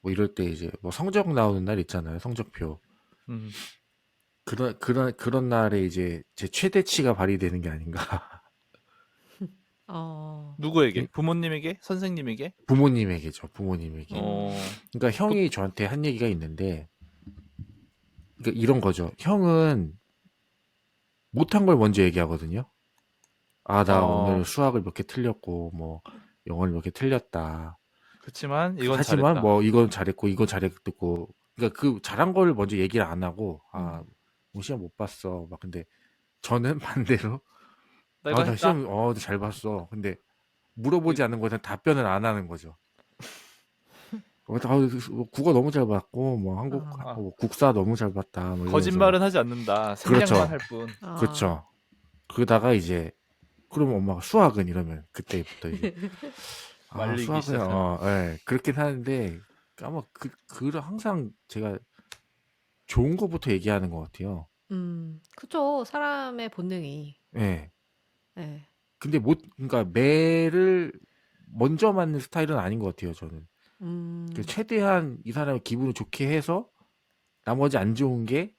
뭐 이럴 때 이제 뭐 성적 나오는 날 있잖아요. 성적표. 음. 그런 날에 이제 제 최대치가 발휘되는 게 아닌가. 누구에게? 부모님에게? 선생님에게? 부모님에게죠. 부모님에게. 그러니까 형이 저한테 한 얘기가 있는데, 그러니까 이런 거죠. 형은 못한 걸 먼저 얘기하거든요. 아, 나 오늘 수학을 몇 개 틀렸고, 뭐 영어를 몇 개 틀렸다. 그렇지만 이건 하지만 잘했다. 뭐 이건 잘했고, 이건 잘했고, 그러니까 그 잘한 걸 먼저 얘기를 안 하고, 뭐 시험 못 봤어. 막 근데 저는 반대로, 내가 나 했다. 시험 잘 봤어. 근데 물어보지 않는 거는 답변을 안 하는 거죠. 국어 너무 잘 봤고, 뭐 뭐 국사 너무 잘 봤다. 뭐 거짓말은 하지 않는다. 생략만 그렇죠. 할 뿐. 그렇죠. 그러다가 이제 그럼 엄마가 수학은 이러면 그때부터 이제 말리기 수학은 시작하는. 예, 그렇긴 하는데 아마 항상 제가 좋은 거부터 얘기하는 것 같아요. 그죠. 사람의 본능이. 예. 예. 근데 그러니까 매를 먼저 맞는 스타일은 아닌 것 같아요, 저는. 최대한 이 사람의 기분을 좋게 해서 나머지 안 좋은 게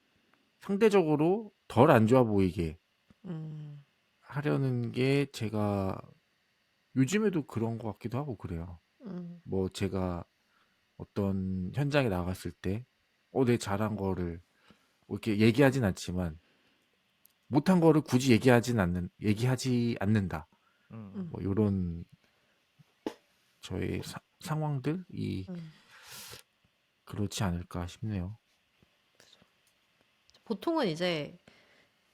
상대적으로 덜 안 좋아 보이게 하려는 게 제가 요즘에도 그런 것 같기도 하고 그래요. 뭐 제가 어떤 현장에 나갔을 때 내 잘한 거를 뭐 이렇게 얘기하진 않지만 못한 거를 굳이 얘기하지 않는다. 뭐 이런 저의 상황들이 그렇지 않을까 싶네요. 보통은 이제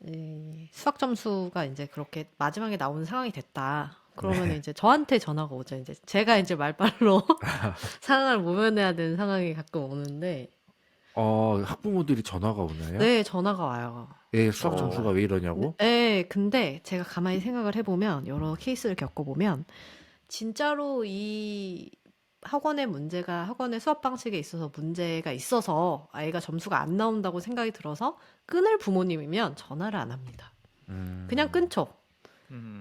이 수학 점수가 이제 그렇게 마지막에 나오는 상황이 됐다. 그러면 이제 저한테 전화가 오죠. 이제 제가 이제 말빨로 상황을 모면해야 되는 상황이 가끔 오는데, 학부모들이 전화가 오나요? 네, 전화가 와요. 수학 점수가 왜 이러냐고? 네, 근데 제가 가만히 생각을 해보면, 여러 케이스를 겪어보면, 진짜로 이 학원의 수업 방식에 있어서 문제가 있어서 아이가 점수가 안 나온다고 생각이 들어서 끊을 부모님이면 전화를 안 합니다. 그냥 끊죠.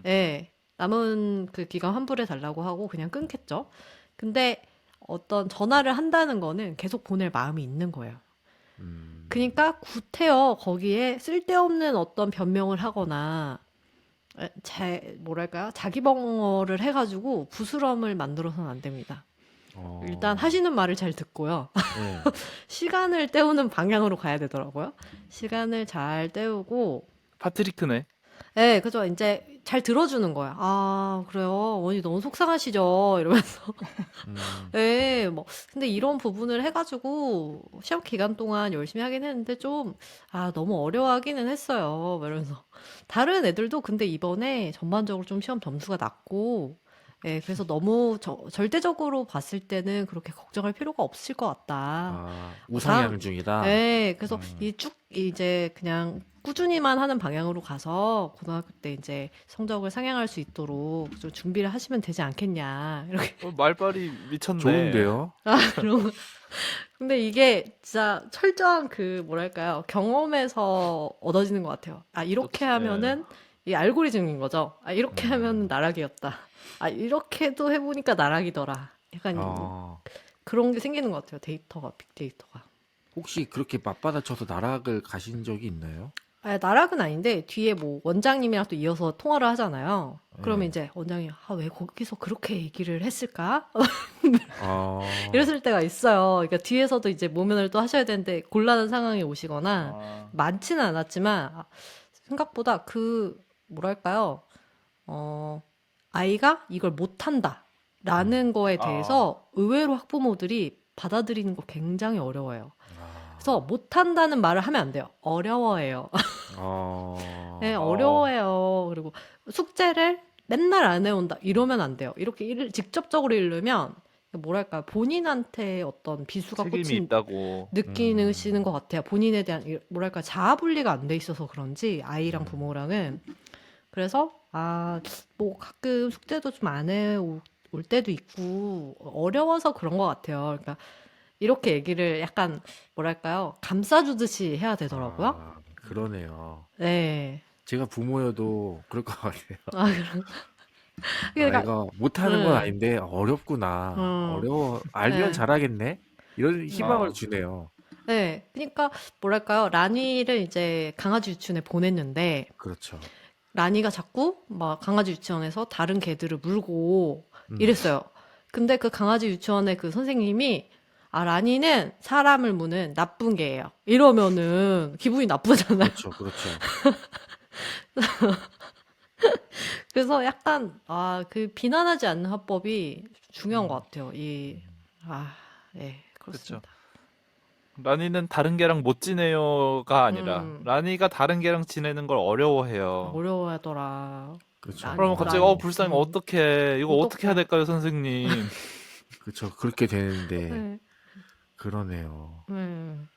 예. 남은 그 기간 환불해 달라고 하고 그냥 끊겠죠. 근데 어떤 전화를 한다는 거는 계속 보낼 마음이 있는 거예요. 그러니까 구태여 거기에 쓸데없는 어떤 변명을 하거나 뭐랄까요? 자기방어를 해가지고 부스럼을 만들어서는 안 됩니다. 일단 하시는 말을 잘 듣고요. 네. 시간을 때우는 방향으로 가야 되더라고요. 시간을 잘 때우고. 파트리크네. 예, 그죠. 이제 잘 들어주는 거야. 아, 그래요. 어머니 너무 속상하시죠? 이러면서. 음, 예, 뭐. 근데 이런 부분을 해가지고 시험 기간 동안 열심히 하긴 했는데 좀, 아, 너무 어려워하기는 했어요. 뭐 이러면서. 다른 애들도 근데 이번에 전반적으로 좀 시험 점수가 낮고, 예, 그래서 너무 절대적으로 봤을 때는 그렇게 걱정할 필요가 없을 것 같다. 아, 뭐 다음, 우상향 중이다. 네, 그래서 음, 이제 그냥 꾸준히만 하는 방향으로 가서 고등학교 때 이제 성적을 상향할 수 있도록 좀 준비를 하시면 되지 않겠냐. 이렇게. 말빨이 미쳤네. 좋은데요? 그런 거. 근데 이게 진짜 철저한 뭐랄까요. 경험에서 얻어지는 것 같아요. 아, 이렇게 예. 하면은 이 알고리즘인 거죠. 아, 이렇게 하면 나락이었다. 아, 이렇게도 해보니까 나락이더라. 약간 어, 그런 게 생기는 것 같아요. 빅데이터가. 혹시 그렇게 맞받아쳐서 나락을 가신 적이 있나요? 아, 나락은 아닌데 뒤에 뭐 원장님이랑 또 이어서 통화를 하잖아요. 그러면 네. 이제 원장이 아, 왜 거기서 그렇게 얘기를 했을까? 어, 이랬을 때가 있어요. 그러니까 뒤에서도 이제 모면을 또 하셔야 되는데 곤란한 상황이 오시거나 아, 많지는 않았지만 생각보다 뭐랄까요? 어, 아이가 이걸 못한다라는 거에 아, 대해서 의외로 학부모들이 받아들이는 거 굉장히 어려워요. 그래서 아, 못한다는 말을 하면 안 돼요. 어려워해요. 네, 어, 어려워해요. 그리고 숙제를 맨날 안 해온다. 이러면 안 돼요. 이렇게 직접적으로 이르면 뭐랄까 본인한테 어떤 비수가 책임이 꽂힌 있다고. 느끼시는 것 같아요. 본인에 대한 뭐랄까 자아 분리가 안 돼 있어서 그런지 아이랑 음, 부모랑은 그래서 뭐 가끔 숙제도 좀 안 해 올 때도 있고 어려워서 그런 것 같아요. 그러니까 이렇게 얘기를 약간 뭐랄까요 감싸주듯이 해야 되더라고요. 그러네요. 네. 제가 부모여도 그럴 것 같아요. 아, 그러니까 애가 못하는 건 네. 아닌데 어렵구나. 알면 네. 잘하겠네? 이런 희망을 아, 주네요. 네. 그러니까 뭐랄까요 라니를 이제 강아지 유치원에 보냈는데 그렇죠. 라니가 자꾸 막 강아지 유치원에서 다른 개들을 물고 음, 이랬어요. 근데 그 강아지 유치원의 그 선생님이 라니는 사람을 무는 나쁜 개예요. 이러면은 기분이 나쁘잖아요. 그렇죠, 그렇죠. 그래서 약간 그 비난하지 않는 화법이 중요한 것 음, 같아요. 네, 그렇죠. 그렇습니다. 라니는 다른 개랑 못 지내요가 아니라 음, 라니가 다른 개랑 지내는 걸 어려워해요. 어려워하더라. 그렇죠. 그러면 갑자기 불쌍해 어떡해 이거 어떻게 해야 어떡해. 될까요 선생님? 그렇죠. 그렇게 되는데, 네, 그러네요. 네. 음,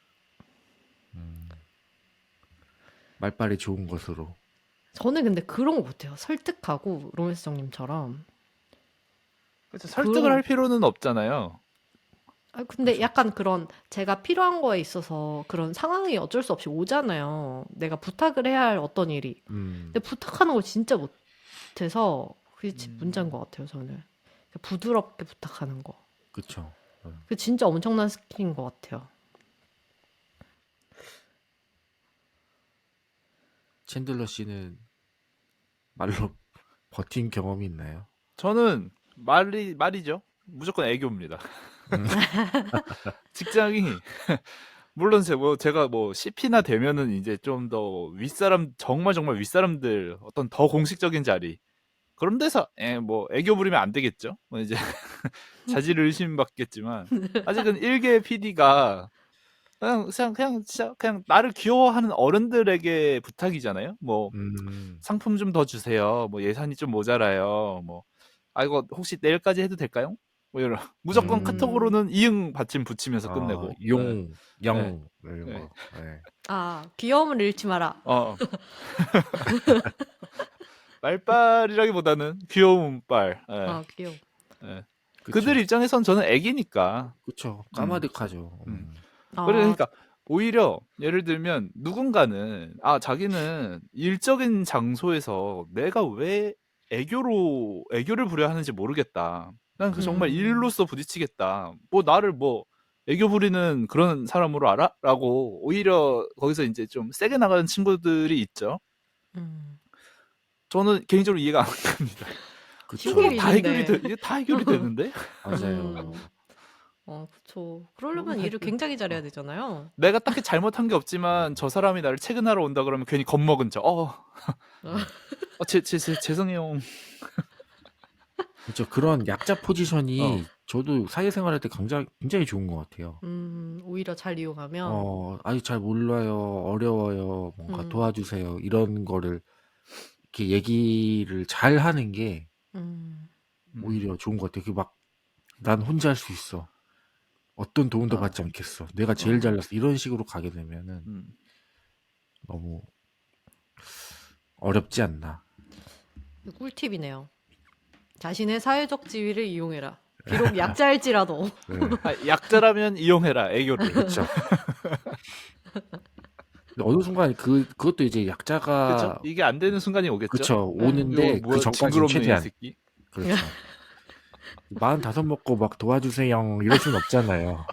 말빨이 좋은 것으로. 저는 근데 그런 거 못해요. 설득하고 로맨스정님처럼 그렇죠. 설득을 그런 할 필요는 없잖아요. 근데 그렇죠. 약간 그런 제가 필요한 거에 있어서 그런 상황이 어쩔 수 없이 오잖아요. 내가 부탁을 해야 할 어떤 일이. 근데 부탁하는 걸 진짜 못해서 그게 문제인 것 같아요. 저는 그러니까 부드럽게 부탁하는 거. 그렇죠. 그게 진짜 엄청난 스킬인 것 같아요. 챈들러 씨는 말로 버틴 경험이 있나요? 저는 말이죠. 무조건 애교입니다. 음, 직장이 물론 제가 뭐 CP나 되면은 이제 좀 더 윗사람 정말 정말 윗사람들 어떤 더 공식적인 자리 그런 데서 뭐 애교 부리면 안 되겠죠. 뭐 이제 자질 의심받겠지만 아직은 일개 PD가 그냥 진짜 그냥 나를 귀여워하는 어른들에게 부탁이잖아요. 뭐 음, 상품 좀 더 주세요. 뭐 예산이 좀 모자라요. 뭐 이거 혹시 내일까지 해도 될까요? 뭐 이런 무조건 음, 음, 카톡으로는 이응 받침 붙이면서 끝내고. 예. 용, 예. 영, 이런 예. 거. 네. 귀여움을 잃지 마라. 어. 말빨이라기보다는 귀여운 빨. 예. 귀여워. 예. 그들 그쵸. 입장에선 저는 애기니까. 그쵸. 음. 까마득하죠. 음. 아, 그러니까 오히려 예를 들면 누군가는 자기는 일적인 장소에서 내가 왜 애교를 부려야 하는지 모르겠다. 난 그 정말 음, 일로서 부딪히겠다. 뭐 나를 뭐 애교 부리는 그런 사람으로 알아? 라고 오히려 거기서 이제 좀 세게 나가는 친구들이 있죠. 음. 저는 개인적으로 이해가 안 갑니다. 그쵸. 신기를 이게 다 잃는데. 이게 다 해결이 되는데? 맞아요. 음. 그쵸. 그러려면 일을 굉장히 잘해야 되잖아요. 내가 딱히 잘못한 게 없지만 저 사람이 나를 퇴근하러 온다 그러면 괜히 겁먹은 척. 음. 죄송해요. 그렇죠. 그런 약자 어. 포지션이 저도 사회생활할 때 굉장히 좋은 것 같아요. 오히려 잘 이용하면, 아직 잘 몰라요, 어려워요, 뭔가 음, 도와주세요, 이런 거를 이렇게 얘기를 잘 하는 게 음, 오히려 좋은 것 같아요. 난 혼자 할 수 있어. 어떤 도움도 어. 받지 않겠어. 내가 제일 어. 잘났어. 이런 식으로 가게 되면은 음. 너무 어렵지 않나. 꿀팁이네요. 자신의 사회적 지위를 이용해라. 비록 약자일지라도. 네. 약자라면 이용해라 애교를. 그렇죠. 근데 어느 순간 그것도 이제 그쵸? 약자가 이게 안 되는 순간이 오겠죠? 그쵸 네. 오는데 이거 그 뭐야 전까지는 징그럽네 이 최대한 새끼. 그렇죠. 45 먹고 막 도와주세요 이럴 순 없잖아요.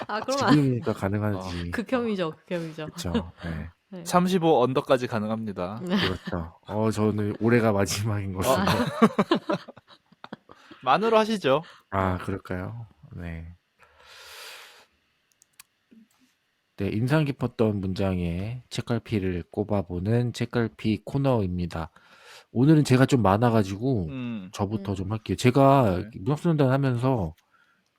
그러면 지금이니까 가능하지. 극혐이죠, 극혐이죠. 그렇죠. 네. 네. 35 언더까지 가능합니다. 그렇죠. 저는 올해가 마지막인 것으로. 만으로 하시죠. 그럴까요? 네. 네, 인상 깊었던 문장에 책갈피를 꼽아보는 책갈피 코너입니다. 오늘은 제가 좀 많아가지고 저부터 좀 할게요. 제가 네. 문학소년단 하면서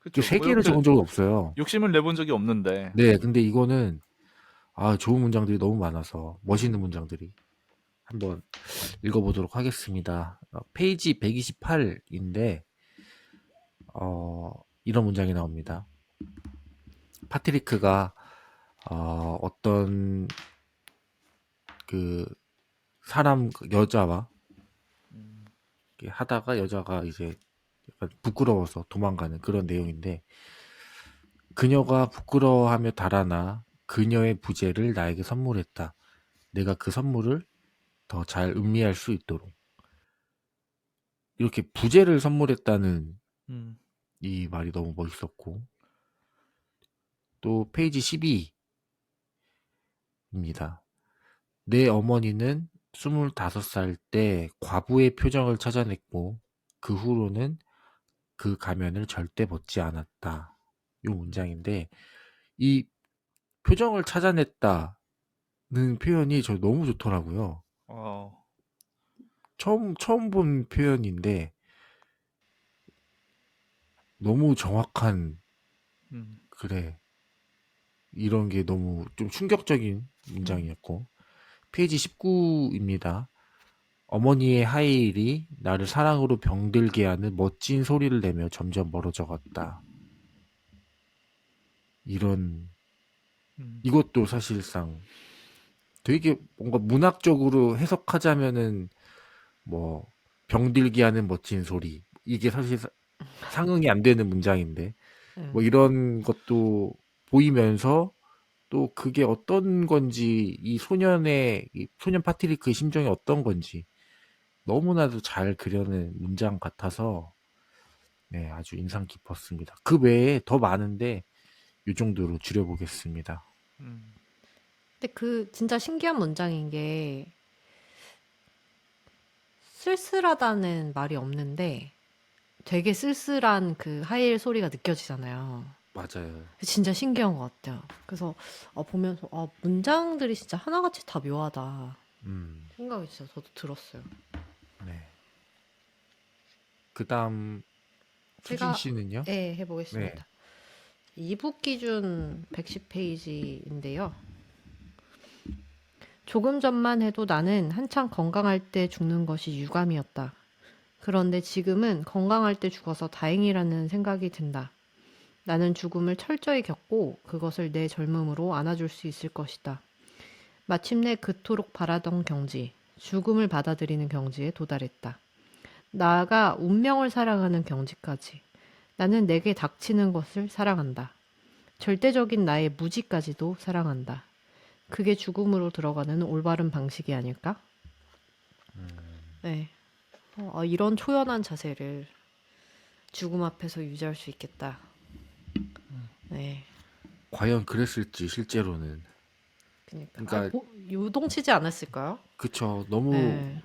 그쵸. 세 뭐 개를 이렇게 적은 적은 없어요. 욕심을 내본 적이 없는데. 네, 근데 이거는 좋은 문장들이 너무 많아서 멋있는 문장들이 한번 읽어보도록 하겠습니다. 페이지 128인데 이런 문장이 나옵니다. 파트리크가 어떤 그 사람 여자와 이렇게 하다가 여자가 이제 약간 부끄러워서 도망가는 그런 내용인데 그녀가 부끄러워하며 달아나 그녀의 부재를 나에게 선물했다. 내가 그 선물을 더 잘 음미할 수 있도록. 이렇게 부재를 선물했다는 이 말이 너무 멋있었고 또 페이지 12입니다. 내 어머니는 25살 때 과부의 표정을 찾아냈고 그 후로는 그 가면을 절대 벗지 않았다. 이 문장인데 이 표정을 찾아냈다는 표현이 저 너무 좋더라고요. 처음 본 표현인데 너무 정확한 그래 이런 게 너무 좀 충격적인 문장이었고 페이지 19입니다. 어머니의 하이힐이 나를 사랑으로 병들게 하는 멋진 소리를 내며 점점 멀어져 갔다. 이것도 사실상 되게 뭔가 문학적으로 해석하자면은 뭐 병들게 하는 멋진 소리 이게 사실 상응이 안 되는 문장인데 뭐 이런 것도 보이면서 또 그게 어떤 건지 이 소년 파트리크의 심정이 어떤 건지 너무나도 잘 그려낸 문장 같아서 네, 아주 인상 깊었습니다. 그 외에 더 많은데 이 정도로 줄여보겠습니다. 근데 진짜 신기한 문장인 게 쓸쓸하다는 말이 없는데 되게 쓸쓸한 그 하이힐 소리가 느껴지잖아요. 맞아요. 진짜 신기한 것 같아요. 그래서 보면서 문장들이 진짜 하나같이 다 묘하다 생각이 진짜 저도 들었어요. 네. 그 다음 수진 씨는요? 네, 해보겠습니다. 2부 기준 110페이지인데요. 조금 전만 해도 나는 한창 건강할 때 죽는 것이 유감이었다. 그런데 지금은 건강할 때 죽어서 다행이라는 생각이 든다. 나는 죽음을 철저히 겪고 그것을 내 젊음으로 안아줄 수 있을 것이다. 마침내 그토록 바라던 경지, 죽음을 받아들이는 경지에 도달했다. 나아가 운명을 사랑하는 경지까지. 나는 내게 닥치는 것을 사랑한다. 절대적인 나의 무지까지도 사랑한다. 그게 죽음으로 들어가는 올바른 방식이 아닐까? 네. 이런 초연한 자세를 죽음 앞에서 유지할 수 있겠다. 네. 과연 그랬을지 실제로는. 그러니까 요동치지 않았을까요? 그쵸. 너무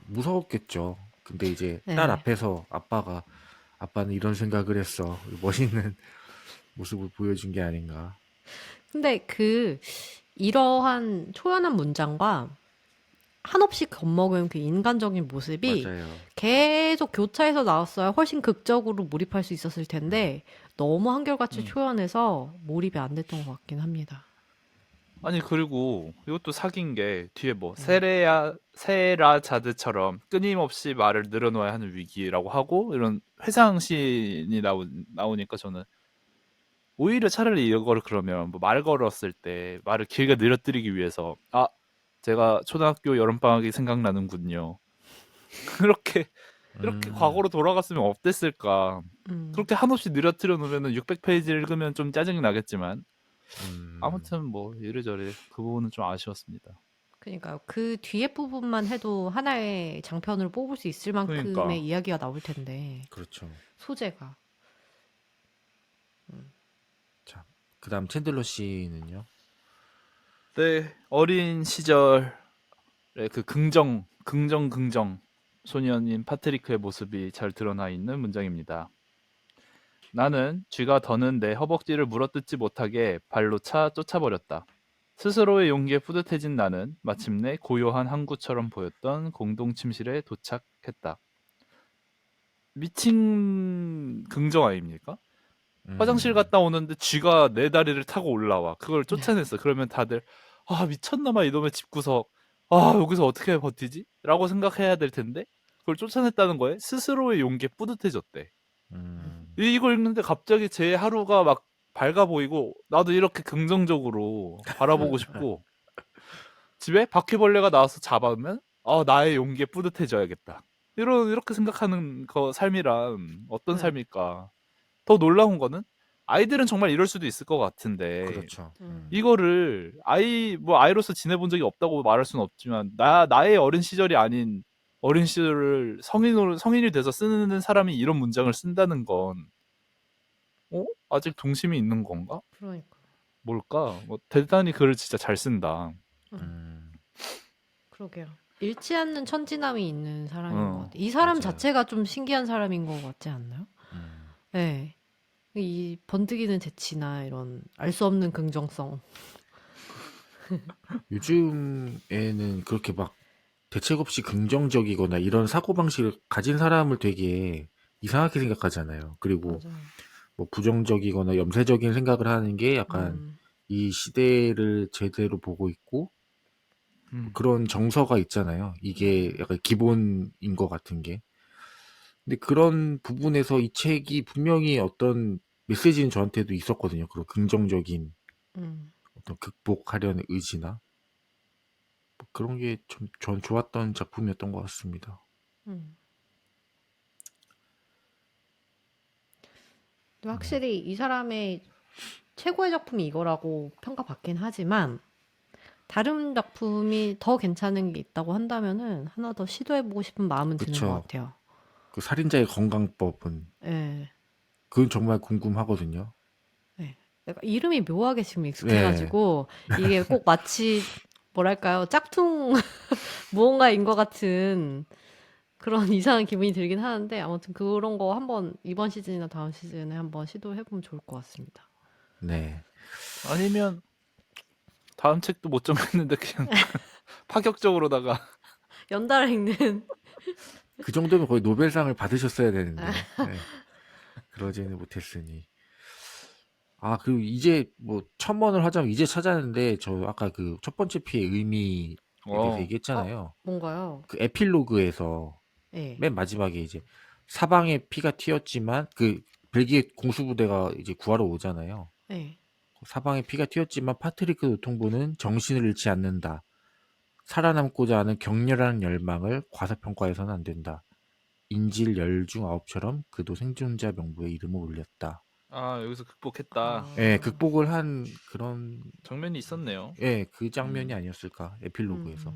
무서웠겠죠. 근데 이제 딸 앞에서 아빠는 이런 생각을 했어. 멋있는 모습을 보여준 게 아닌가. 근데 이러한 초연한 문장과 한없이 겁먹은 그 인간적인 모습이 맞아요. 계속 교차해서 나왔어야 훨씬 극적으로 몰입할 수 있었을 텐데 너무 한결같이 음. 초연해서 몰입이 안 됐던 것 같긴 합니다. 아니 그리고 이것도 사기인 게 뒤에 뭐 네. 세라자드처럼 끊임없이 말을 늘어놓아야 하는 위기라고 하고 이런 회상신이 나오니까 저는 오히려 차라리 이거를 그러면 뭐 말 걸었을 때 말을 길게 늘어뜨리기 위해서 제가 초등학교 여름방학이 생각나는군요. 그렇게 이렇게 음, 과거로 돌아갔으면 어땠을까. 음. 그렇게 한없이 늘어뜨려 놓으면 600페이지를 읽으면 좀 짜증이 나겠지만 아무튼 뭐 이래저래 그 부분은 좀 아쉬웠습니다. 그러니까요. 그 뒤에 부분만 해도 하나의 장편을 뽑을 수 있을 만큼의 그러니까 이야기가 나올 텐데 그렇죠. 소재가. 자, 그다음 챈들러 씨는요? 네, 어린 시절의 그 긍정 소년인 파트리크의 모습이 잘 드러나 있는 문장입니다. 나는 쥐가 더는 내 허벅지를 물어뜯지 못하게 발로 차 쫓아버렸다. 스스로의 용기에 뿌듯해진 나는 마침내 고요한 항구처럼 보였던 공동 침실에 도착했다. 미친 긍정 아닙니까? 화장실 음, 갔다 오는데 쥐가 내 다리를 타고 올라와. 그걸 쫓아냈어. 그러면 다들 미쳤나봐 이놈의 집구석. 여기서 어떻게 버티지? 라고 생각해야 될 텐데 그걸 쫓아냈다는 거에 스스로의 용기에 뿌듯해졌대. 이걸 읽는데 갑자기 제 하루가 막 밝아 보이고 나도 이렇게 긍정적으로 바라보고 싶고 집에 바퀴벌레가 나와서 잡아오면 나의 용기에 뿌듯해져야겠다. 이렇게 생각하는 삶이란 어떤 네. 삶일까? 더 놀라운 거는 아이들은 정말 이럴 수도 있을 것 같은데 그렇죠. 이거를 아이로서 지내본 적이 없다고 말할 수는 없지만 나의 어린 시절이 아닌 어린 시절을 성인이 돼서 쓰는 사람이 이런 문장을 쓴다는 건 아직 동심이 있는 건가? 그러니까. 뭘까? 대단히 글을 진짜 잘 쓴다. 그러게요. 잃지 않는 천진함이 있는 사람인 것 어, 같아요. 이 사람 맞아요. 자체가 좀 신기한 사람인 것 같지 않나요? 네. 이 번뜩이는 재치나 이런 알 수 없는 긍정성. 요즘에는 그렇게 막 대책 없이 긍정적이거나 이런 사고방식을 가진 사람을 되게 이상하게 생각하잖아요. 그리고 맞아요. 뭐 부정적이거나 염세적인 생각을 하는 게 약간 이 시대를 제대로 보고 있고 그런 정서가 있잖아요. 이게 약간 기본인 것 같은 게. 근데 그런 부분에서 이 책이 분명히 어떤 메시지는 저한테도 있었거든요. 그런 긍정적인 어떤 극복하려는 의지나 뭐 그런 게 좀 전 좋았던 작품이었던 것 같습니다. 근데 확실히 이 사람의 최고의 작품이 이거라고 평가받긴 하지만 다른 작품이 더 괜찮은 게 있다고 한다면은 하나 더 시도해보고 싶은 마음은 드는 것 그쵸. 같아요. 그 살인자의 건강법은 예. 그건 정말 궁금하거든요. 예. 약간 이름이 묘하게 지금 네. 익숙해가지고 이게 꼭 마치 뭐랄까요 짝퉁 무언가인 것 같은 그런 이상한 기분이 들긴 하는데 아무튼 그런 거 한번 이번 시즌이나 다음 시즌에 한번 시도해보면 좋을 것 같습니다. 네. 아니면 다음 책도 못 정했는데 그냥 파격적으로다가 연달아 읽는 그 정도면 거의 노벨상을 받으셨어야 되는데 네. 그러지는 못했으니. 그리고 이제 뭐 첨언을 하자면 이제 찾았는데 저 아까 그 첫 번째 피의 의미에 대해서 얘기했잖아요. 뭔가요? 그 에필로그에서 예. 맨 마지막에 이제 사방에 피가 튀었지만 그 벨기에 공수부대가 이제 구하러 오잖아요. 예. 사방에 피가 튀었지만 파트리크 노통부는 정신을 잃지 않는다. 살아남고자 하는 격렬한 열망을 과소평가해서는 안 된다. 인질 10중 9처럼 그도 생존자 명부에 이름을 올렸다. 여기서 극복했다. 예, 극복을 한 그런 장면이 있었네요. 그 장면이 아니었을까 에필로그에서.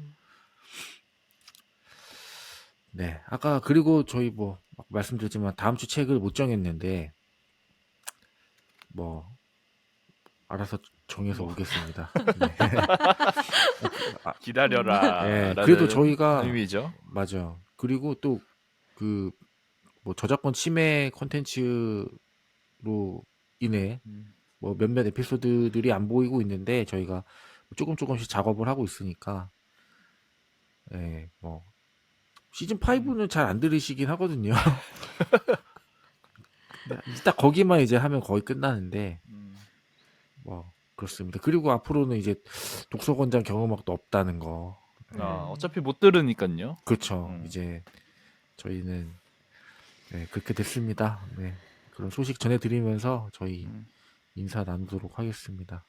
네, 아까 그리고 저희 뭐 말씀드렸지만 다음 주 책을 못 정했는데 뭐 알아서 정해서 오겠습니다. 네. 기다려라. 예, 그래도 저희가 의미죠. 맞아. 그리고 또 그 뭐 저작권 침해 콘텐츠로 이내 음. 뭐 몇몇 에피소드들이 안 보이고 있는데 저희가 조금씩 작업을 하고 있으니까 예, 뭐 시즌 5는 잘 안 들으시긴 하거든요. 근데 딱 거기만 이제 하면 거의 끝나는데 음. 뭐 그렇습니다. 그리고 앞으로는 이제 독서권장 경험학도 없다는 거. 어차피 못 들으니까요. 그렇죠. 이제 저희는 네, 그렇게 됐습니다. 네. 그런 소식 전해드리면서 저희 음. 인사 나누도록 하겠습니다.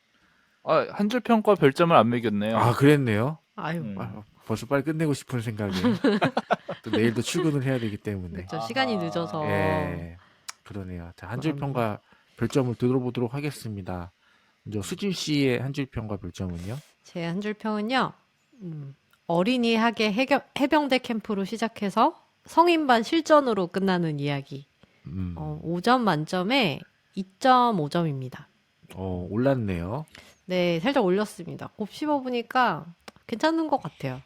한 줄 평가 별점을 안 매겼네요. 아, 그랬네요. 아유, 음. 벌써 빨리 끝내고 싶은 생각에 또 내일도 출근을 해야 되기 때문에 그렇죠. 시간이 늦어서. 예, 그러네요. 자, 한 줄 그럼. 평가 별점을 들어보도록 하겠습니다. 먼저 수진 씨의 한 줄 평가 별점은요? 제 한 줄 평은요. 어린이 학예 해병대 캠프로 시작해서 성인반 실전으로 끝나는 이야기. 5점 만점에 2.5점입니다. 올랐네요. 네, 살짝 올렸습니다. 곱씹어보니까 괜찮은 것 같아요.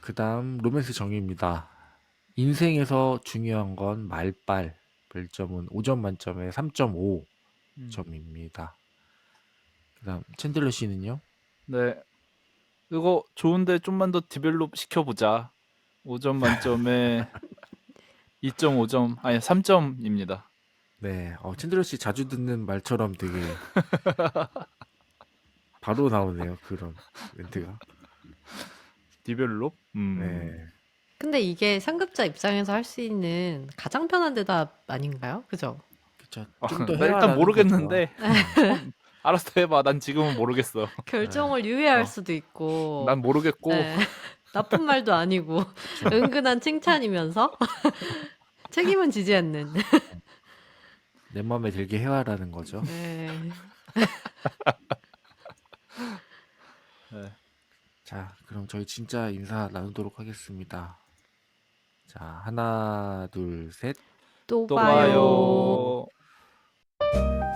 그다음 로맨스 정의입니다. 인생에서 중요한 건 말빨. 별점은 5점 만점에 3.5점입니다. 그다음 챈들러 씨는요? 네. 이거 좋은데 좀만 더 디벨롭 시켜보자. 5점 만점에 2.5점, 아니 3점입니다. 네, 챈들러 씨 자주 듣는 말처럼 되게 바로 나오네요. 그런 멘트가. 디벨롭? 네. 근데 이게 상급자 입장에서 할 수 있는 가장 편한 대답 아닌가요? 그죠? 그쵸. 나 좀더 일단 모르겠는데 알았어 해봐. 난 지금은 모르겠어. 결정을 유예할 수도 있고. 난 모르겠고. 네. 나쁜 말도 아니고 은근한 칭찬이면서 책임은 지지 않는. 내 마음에 들게 해와라는 거죠. 네. 네. 자, 그럼 저희 진짜 인사 나누도록 하겠습니다. 자, 하나, 둘, 셋. 또 또 봐요. 봐요.